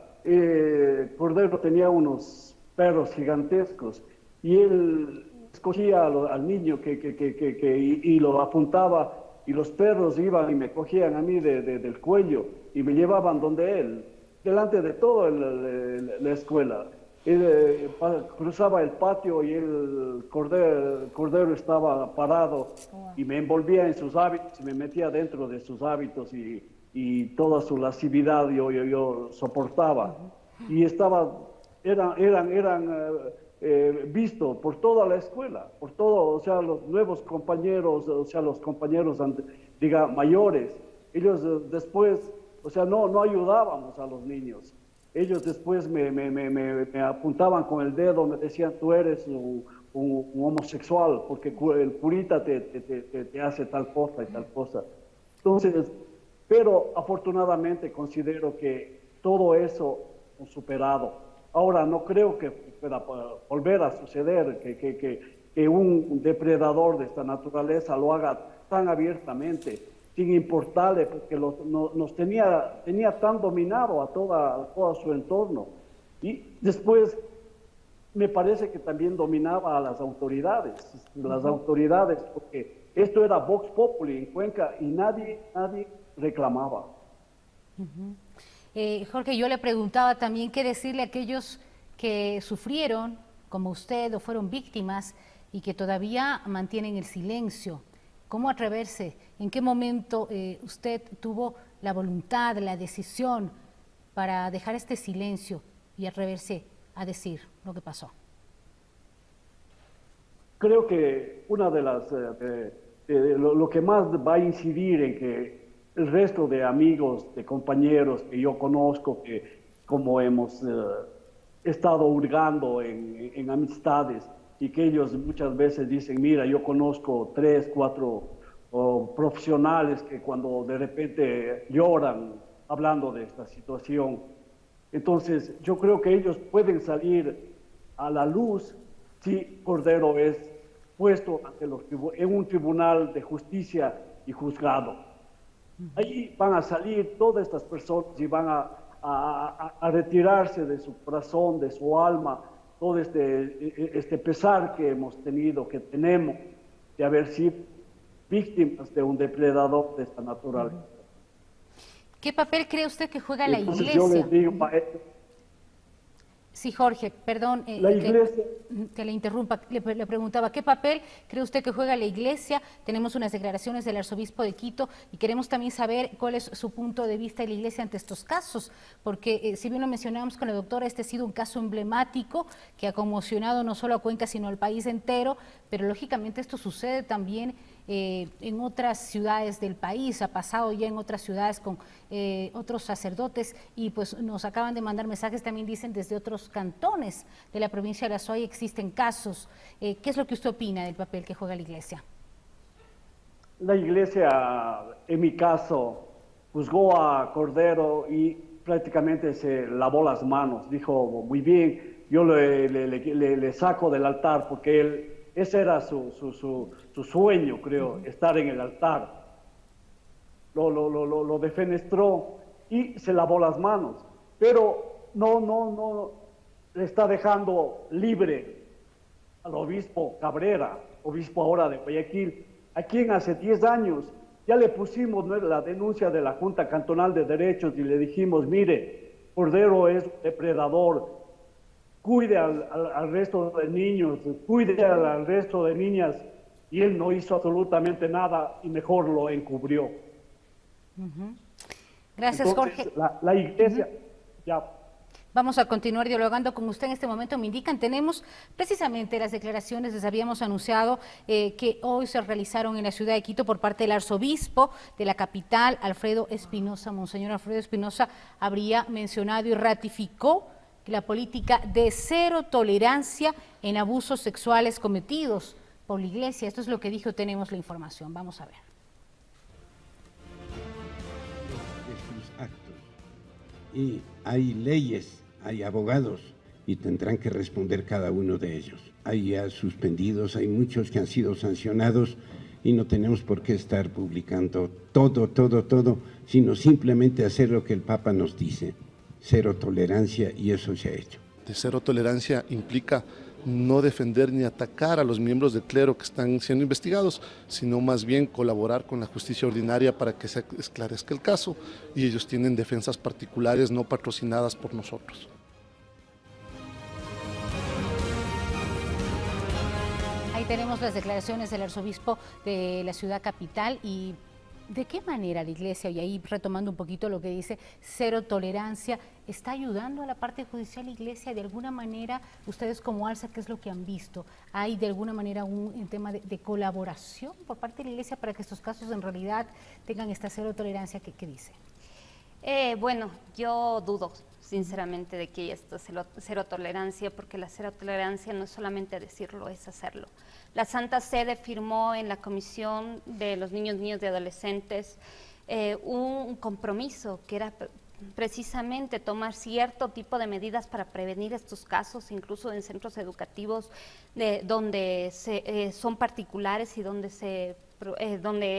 Cordero tenía unos perros gigantescos, y él escogía al niño y lo apuntaba, y los perros iban y me cogían a mí del cuello y me llevaban donde él, delante de toda la escuela. Él cruzaba el patio y el Cordero estaba parado y me envolvía en sus hábitos y me metía dentro de sus hábitos, y toda su lascividad yo soportaba. Y estaba vistos por toda la escuela, por todo, o sea, los nuevos compañeros, o sea, los compañeros, diga, mayores. Ellos después, o sea, no ayudábamos a los niños. Ellos después me apuntaban con el dedo, me decían, tú eres un homosexual, porque el curita te hace tal cosa y tal cosa. Entonces, pero afortunadamente considero que todo eso hemos superado. Ahora, no creo que pueda volver a suceder que un depredador de esta naturaleza lo haga tan abiertamente, sin importarle, porque nos tenía tan dominado a todo su entorno. Y después me parece que también dominaba a las autoridades, porque esto era Vox Populi en Cuenca y nadie reclamaba. Jorge, yo le preguntaba también qué decirle a aquellos que sufrieron, como usted, o fueron víctimas y que todavía mantienen el silencio. ¿Cómo atreverse? ¿En qué momento usted tuvo la voluntad, la decisión para dejar este silencio y atreverse a decir lo que pasó? Creo que una de las lo que más va a incidir en que el resto de amigos, de compañeros que yo conozco, que como hemos estado hurgando en amistades, y que ellos muchas veces dicen, mira, yo conozco 3, 4 profesionales que cuando de repente lloran hablando de esta situación. Entonces, yo creo que ellos pueden salir a la luz si Cordero es puesto en un tribunal de justicia y juzgado. Ahí van a salir todas estas personas y van a retirarse de su corazón, de su alma, todo este pesar que hemos tenido, que tenemos, de haber sido víctimas de un depredador de esta naturaleza. ¿Qué papel cree usted que juega la Entonces, Iglesia? yo les digo, Sí, Jorge, perdón la Iglesia, que le interrumpa, le preguntaba, ¿qué papel cree usted que juega la Iglesia? Tenemos unas declaraciones del arzobispo de Quito y queremos también saber cuál es su punto de vista de la Iglesia ante estos casos, porque si bien lo mencionábamos con la doctora, este ha sido un caso emblemático que ha conmocionado no solo a Cuenca, sino al país entero, pero lógicamente esto sucede también en otras ciudades del país, ha pasado ya en otras ciudades con otros sacerdotes y pues nos acaban de mandar mensajes, también dicen desde otros cantones de la provincia de La Suay existen casos. ¿Qué es lo que usted opina del papel que juega la Iglesia? La Iglesia, en mi caso, juzgó a Cordero y prácticamente se lavó las manos, dijo, muy bien, yo le saco del altar porque ese era su sueño, creo, estar en el altar. Lo defenestró y se lavó las manos. Pero no le está dejando libre al obispo Cabrera, obispo ahora de Guayaquil, a quien hace 10 años ya le pusimos la denuncia de la Junta Cantonal de Derechos y le dijimos, mire, Cordero es un depredador, cuide al resto de niños, cuide al resto de niñas, y él no hizo absolutamente nada y mejor lo encubrió. Gracias, entonces, Jorge. La Iglesia, ya. Vamos a continuar dialogando con usted en este momento. Me indican, tenemos precisamente las declaraciones, les habíamos anunciado que hoy se realizaron en la ciudad de Quito por parte del arzobispo de la capital, Alfredo Espinosa. Monseñor Alfredo Espinosa habría mencionado y ratificó la política de cero tolerancia en abusos sexuales cometidos por la Iglesia. Esto es lo que dijo, tenemos la información. Vamos a ver. De sus actos. Y hay leyes, hay abogados y tendrán que responder cada uno de ellos. Hay ya suspendidos, hay muchos que han sido sancionados y no tenemos por qué estar publicando todo, sino simplemente hacer lo que el Papa nos dice. Cero tolerancia, y eso se ha hecho. De cero tolerancia implica no defender ni atacar a los miembros del clero que están siendo investigados, sino más bien colaborar con la justicia ordinaria para que se esclarezca el caso, y ellos tienen defensas particulares no patrocinadas por nosotros. Ahí tenemos las declaraciones del arzobispo de la ciudad capital y ¿De qué manera la Iglesia, y ahí retomando un poquito lo que dice cero tolerancia, está ayudando a la parte judicial, Iglesia? De alguna manera, ustedes como ALSA, ¿qué es lo que han visto? ¿Hay de alguna manera un tema de colaboración por parte de la Iglesia para que estos casos en realidad tengan esta cero tolerancia que dice? Bueno, yo dudo sinceramente de que haya esta cero tolerancia, porque la cero tolerancia no es solamente decirlo, es hacerlo. La Santa Sede firmó en la Comisión de los Niños, Niñas y Adolescentes un compromiso que era precisamente tomar cierto tipo de medidas para prevenir estos casos, incluso en centros educativos donde son particulares y donde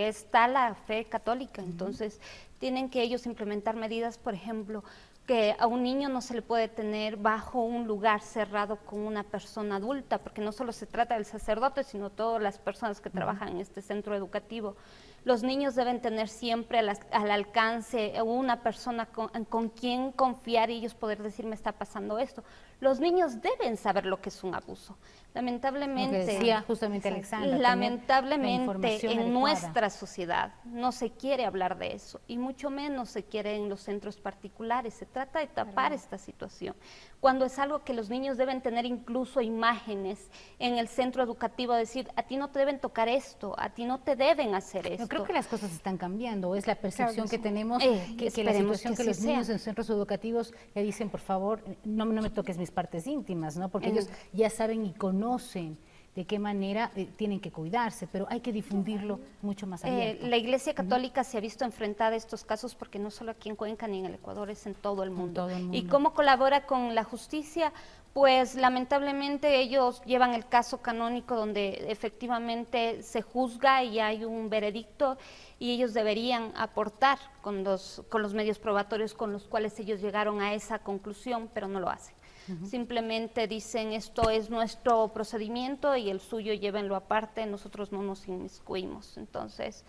está la fe católica. Entonces, tienen que ellos implementar medidas, por ejemplo, que a un niño no se le puede tener bajo un lugar cerrado con una persona adulta, porque no solo se trata del sacerdote, sino todas las personas que trabajan en este centro educativo. Los niños deben tener siempre al alcance una persona con quien confiar y ellos poder decir, me está pasando esto. Los niños deben saber lo que es un abuso. Lamentablemente, lo que decía justamente Alexandra, lamentablemente en nuestra sociedad no se quiere hablar de eso y mucho menos se quiere en los centros particulares. Se trata de tapar esta situación, cuando es algo que los niños deben tener incluso imágenes en el centro educativo, decir, a ti no te deben tocar esto, a ti no te deben hacer esto. Yo creo que las cosas están cambiando, es la percepción que tenemos, que la situación que los niños en centros educativos le dicen, por favor, no me toques mis partes íntimas, ¿no? Porque ellos ya saben y conocen de qué manera tienen que cuidarse, pero hay que difundirlo mucho más abierto. La Iglesia Católica se ha visto enfrentada a estos casos porque no solo aquí en Cuenca ni en el Ecuador, es en todo el mundo. ¿Y cómo colabora con la justicia? Pues lamentablemente ellos llevan el caso canónico donde efectivamente se juzga y hay un veredicto y ellos deberían aportar con los medios probatorios con los cuales ellos llegaron a esa conclusión, pero no lo hacen. Simplemente dicen, esto es nuestro procedimiento y el suyo llévenlo aparte, nosotros no nos inmiscuimos. Entonces,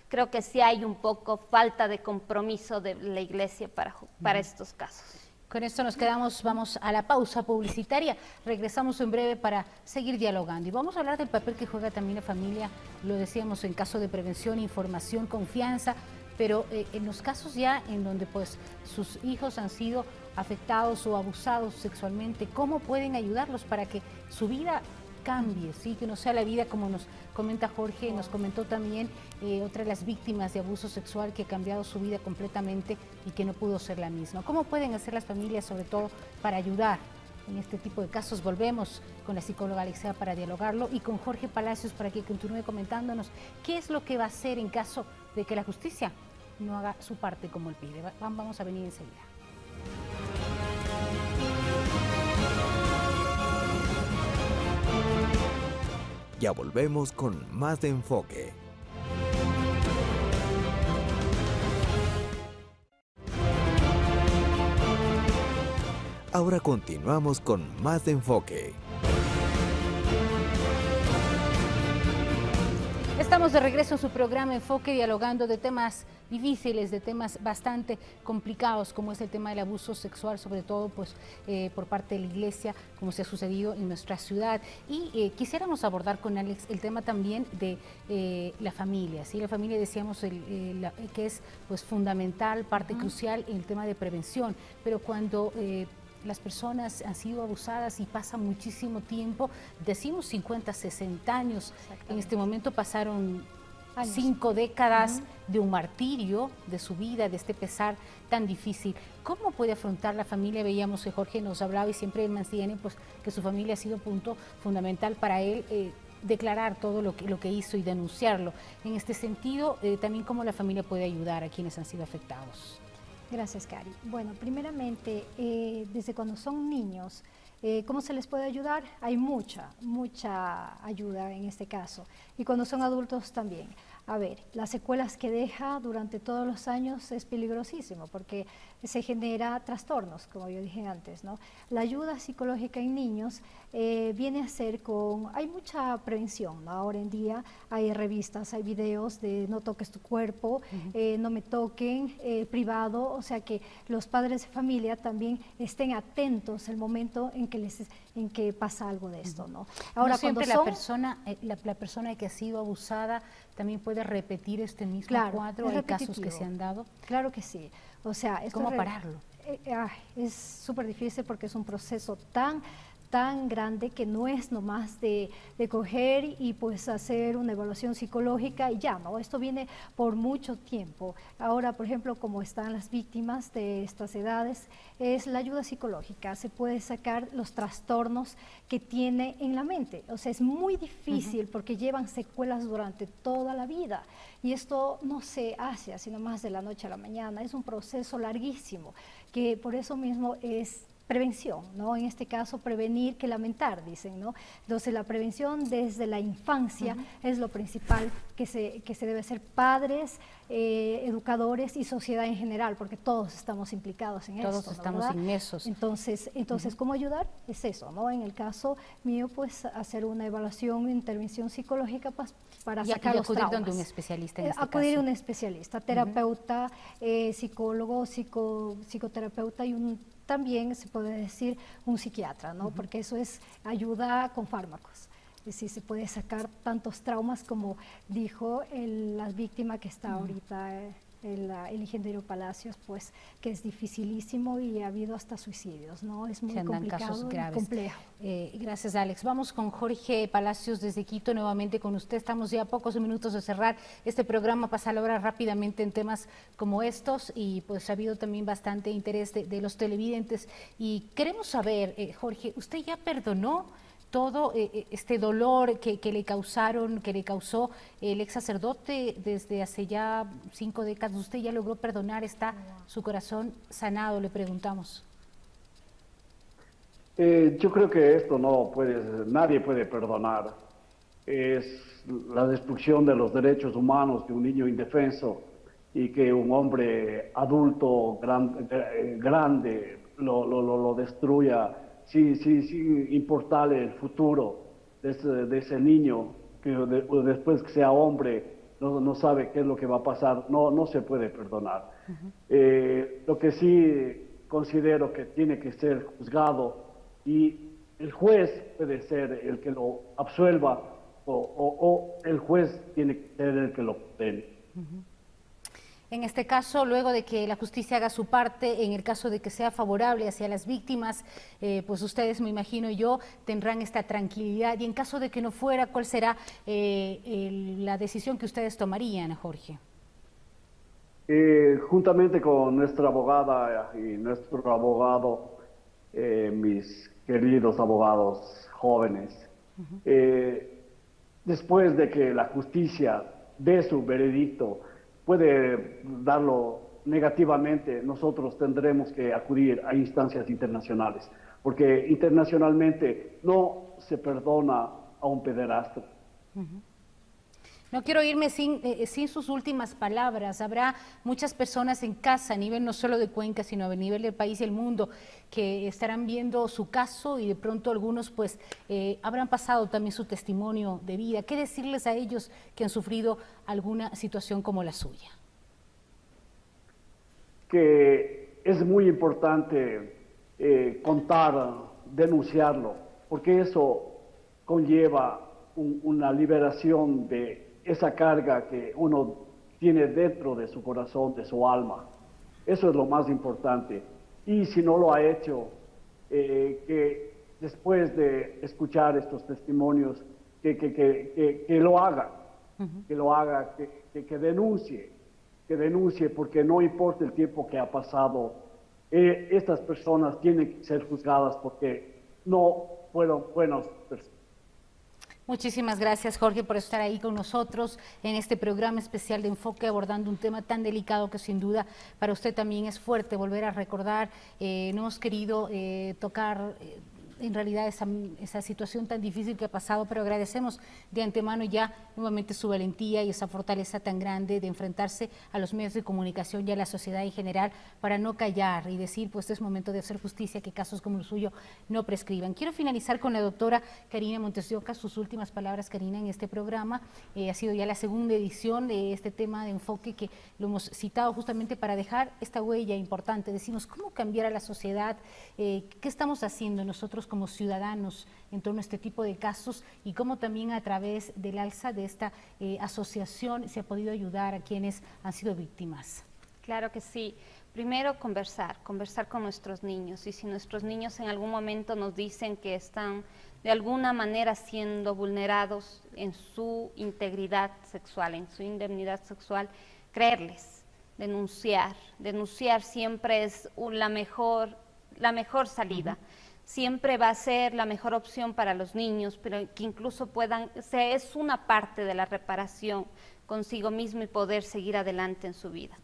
creo que sí hay un poco falta de compromiso de la Iglesia para estos casos. Con esto nos quedamos, vamos a la pausa publicitaria, regresamos en breve para seguir dialogando y vamos a hablar del papel que juega también la familia, lo decíamos en caso de prevención, información, confianza, pero en los casos ya en donde pues sus hijos han sido afectados o abusados sexualmente, ¿cómo pueden ayudarlos para que su vida cambie, ¿sí? Que no sea la vida como nos comenta Jorge, nos comentó también otra de las víctimas de abuso sexual que ha cambiado su vida completamente y que no pudo ser la misma? ¿Cómo pueden hacer las familias sobre todo para ayudar en este tipo de casos? Volvemos con la psicóloga Alexia para dialogarlo y con Jorge Palacios para que continúe comentándonos qué es lo que va a hacer en caso de que la justicia no haga su parte como él pide. Vamos a venir enseguida. Ya volvemos con más de Enfoque. Ahora continuamos con más de Enfoque. Estamos de regreso en su programa Enfoque, dialogando de temas difíciles, de temas bastante complicados, como es el tema del abuso sexual, sobre todo pues por parte de la Iglesia, como se ha sucedido en nuestra ciudad. Y quisiéramos abordar con Alex el tema también de la familia, ¿sí? La familia, decíamos, que es pues fundamental, parte crucial en el tema de prevención, pero cuando las personas han sido abusadas y pasa muchísimo tiempo, decimos 50, 60 años, en este momento pasaron 5 décadas de un martirio de su vida, de este pesar tan difícil. ¿Cómo puede afrontar la familia? Veíamos que Jorge nos hablaba y siempre él mantiene pues, que su familia ha sido punto fundamental para él declarar todo lo que hizo y denunciarlo. En este sentido, también cómo la familia puede ayudar a quienes han sido afectados. Gracias, Cari. Bueno, primeramente, desde cuando son niños, ¿cómo se les puede ayudar? Hay mucha ayuda en este caso. Y cuando son adultos también. A ver, las secuelas que deja durante todos los años es peligrosísimo porque se genera trastornos, como yo dije antes, ¿no? La ayuda psicológica en niños viene a ser hay mucha prevención, ¿no? Ahora en día hay revistas, hay videos de no toques tu cuerpo, no me toquen, privado, o sea que los padres de familia también estén atentos el momento en que pasa algo de esto, ¿no? Ahora, no siempre la persona que ha sido abusada también puede repetir este mismo Claro, cuadro? es ¿Hay casos que repetitivo. se han dado? Claro que sí. O sea, esto ¿Cómo pararlo? Es súper difícil porque es un proceso tan grande que no es nomás de coger y pues hacer una evaluación psicológica y ya, ¿no? Esto viene por mucho tiempo. Ahora, por ejemplo, como están las víctimas de estas edades, es la ayuda psicológica. Se puede sacar los trastornos que tiene en la mente. O sea, es muy difícil porque llevan secuelas durante toda la vida y esto no se hace así nomás de la noche a la mañana. Es un proceso larguísimo que por eso mismo es prevención, ¿no? En este caso, prevenir que lamentar, dicen, ¿no? Entonces, la prevención desde la infancia es lo principal que se debe hacer, padres, educadores y sociedad en general, porque todos estamos implicados en esto, Todos estamos ¿verdad? inmersos. Entonces, ¿cómo ayudar? Es eso, ¿no? En el caso mío, pues, hacer una evaluación, una intervención psicológica para sacar los acudir traumas. donde un especialista en este Acudir caso. a un especialista, terapeuta, psicólogo, psicoterapeuta y también se puede decir un psiquiatra, ¿no? Porque eso es ayuda con fármacos. Es decir, se puede sacar tantos traumas como dijo la víctima que está ahorita, el ingeniero Palacios, pues que es dificilísimo y ha habido hasta suicidios, ¿no? Es muy Se andan complicado casos y graves. complejo. Gracias, Alex. Vamos con Jorge Palacios desde Quito, nuevamente con usted. Estamos ya a pocos minutos de cerrar este programa, pasa la hora rápidamente en temas como estos y pues ha habido también bastante interés de los televidentes y queremos saber, Jorge, ¿usted ya perdonó todo este dolor que le causó el ex sacerdote desde hace ya 5 décadas? ¿Usted ya logró perdonar? ¿Está su corazón sanado? Le preguntamos. Yo creo que esto nadie puede perdonar. Es la destrucción de los derechos humanos de un niño indefenso y que un hombre adulto grande lo destruya sin importarle el futuro de ese niño, que después que sea hombre no sabe qué es lo que va a pasar, no se puede perdonar. Lo que sí considero que tiene que ser juzgado y el juez puede ser el que lo absuelva o el juez tiene que ser el que lo condene. En este caso, luego de que la justicia haga su parte, en el caso de que sea favorable hacia las víctimas, pues ustedes, me imagino yo, tendrán esta tranquilidad. Y en caso de que no fuera, ¿cuál será la decisión que ustedes tomarían, Jorge? Juntamente con nuestra abogada y nuestro abogado, mis queridos abogados jóvenes, después de que la justicia dé su veredicto, puede darlo negativamente, nosotros tendremos que acudir a instancias internacionales, porque internacionalmente no se perdona a un pederasta. No quiero irme sin sus últimas palabras. Habrá muchas personas en casa, a nivel no solo de Cuenca, sino a nivel del país y el mundo, que estarán viendo su caso y de pronto algunos pues habrán pasado también su testimonio de vida. ¿Qué decirles a ellos que han sufrido alguna situación como la suya? Que es muy importante contar, denunciarlo, porque eso conlleva una liberación de esa carga que uno tiene dentro de su corazón, de su alma. Eso es lo más importante. Y si no lo ha hecho, que después de escuchar estos testimonios, que lo haga, que denuncie, porque no importa el tiempo que ha pasado, estas personas tienen que ser juzgadas porque no fueron buenas personas. Muchísimas gracias, Jorge, por estar ahí con nosotros en este programa especial de Enfoque, abordando un tema tan delicado que sin duda para usted también es fuerte volver a recordar. No hemos querido tocar en realidad esa situación tan difícil que ha pasado, pero agradecemos de antemano ya nuevamente su valentía y esa fortaleza tan grande de enfrentarse a los medios de comunicación y a la sociedad en general para no callar y decir, pues es momento de hacer justicia, que casos como el suyo no prescriban. Quiero finalizar con la doctora Karina Montes de Oca, sus últimas palabras, Karina, en este programa. Ha sido ya la segunda edición de este tema de Enfoque que lo hemos citado justamente para dejar esta huella importante. Decimos, ¿cómo cambiar a la sociedad? ¿Qué estamos haciendo nosotros como ciudadanos en torno a este tipo de casos y cómo también a través del alza de esta asociación se ha podido ayudar a quienes han sido víctimas? Claro que sí. Primero, conversar con nuestros niños, y si nuestros niños en algún momento nos dicen que están de alguna manera siendo vulnerados en su integridad sexual, en su indemnidad sexual, creerles, denunciar. Denunciar siempre es la mejor salida. Siempre va a ser la mejor opción para los niños, pero que incluso puedan, es una parte de la reparación consigo mismo y poder seguir adelante en su vida.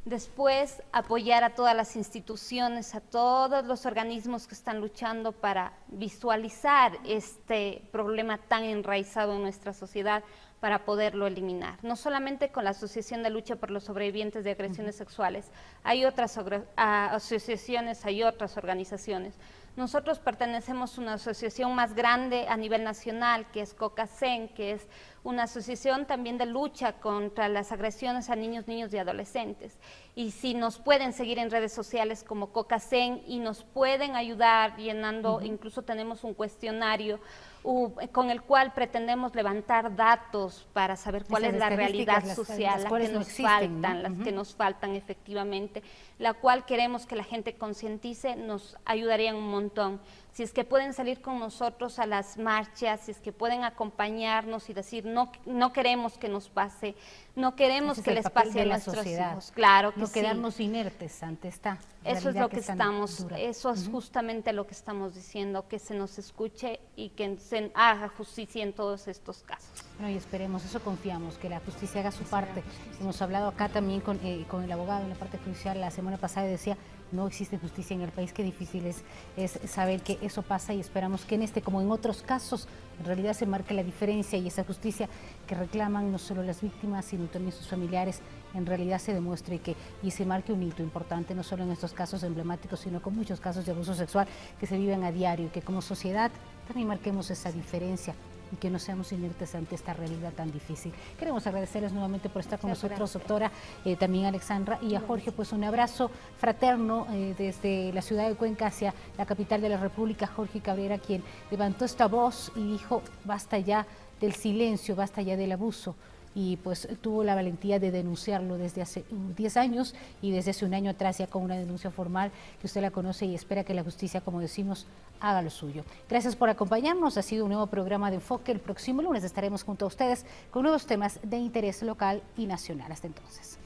Después, apoyar a todas las instituciones, a todos los organismos que están luchando para visualizar este problema tan enraizado en nuestra sociedad para poderlo eliminar. No solamente con la Asociación de Lucha por los Sobrevivientes de Agresiones Sexuales, hay otras asociaciones, hay otras organizaciones. Nosotros pertenecemos a una asociación más grande a nivel nacional, que es COCACEN, que es una asociación también de lucha contra las agresiones a niños, niñas y adolescentes. Y si nos pueden seguir en redes sociales como COCACEN y nos pueden ayudar llenando, incluso tenemos un cuestionario con el cual pretendemos levantar datos para saber cuál es la realidad social, las que nos faltan efectivamente, la cual queremos que la gente concientice, nos ayudarían un montón. Si es que pueden salir con nosotros a las marchas, si es que pueden acompañarnos y decir, no queremos que nos pase, no queremos que les pase a nuestros hijos. Claro que no quedarnos inertes ante esta eso es lo que estamos, dura. eso es justamente lo que estamos diciendo, que se nos escuche y que se haga justicia en todos estos casos. Bueno, y esperemos, eso confiamos, que la justicia haga su parte. Hemos hablado acá también con el abogado en la parte judicial la semana pasada y decía, no existe justicia en el país, qué difícil es saber que eso pasa y esperamos que en este, como en otros casos, en realidad se marque la diferencia y esa justicia que reclaman no solo las víctimas, sino también sus familiares, en realidad se demuestre y se marque un hito importante, no solo en estos casos emblemáticos, sino con muchos casos de abuso sexual que se viven a diario y que como sociedad también marquemos esa diferencia y que no seamos inertes ante esta realidad tan difícil. Queremos agradecerles nuevamente por estar con nosotros, doctora, también Alexandra, y a Jorge, pues un abrazo fraterno desde la ciudad de Cuenca hacia la capital de la República, Jorge Cabrera, quien levantó esta voz y dijo, basta ya del silencio, basta ya del abuso, y pues tuvo la valentía de denunciarlo desde hace 10 años y desde hace un año atrás ya con una denuncia formal que usted la conoce y espera que la justicia, como decimos, haga lo suyo. Gracias por acompañarnos, ha sido un nuevo programa de Enfoque. El próximo lunes estaremos junto a ustedes con nuevos temas de interés local y nacional. Hasta entonces.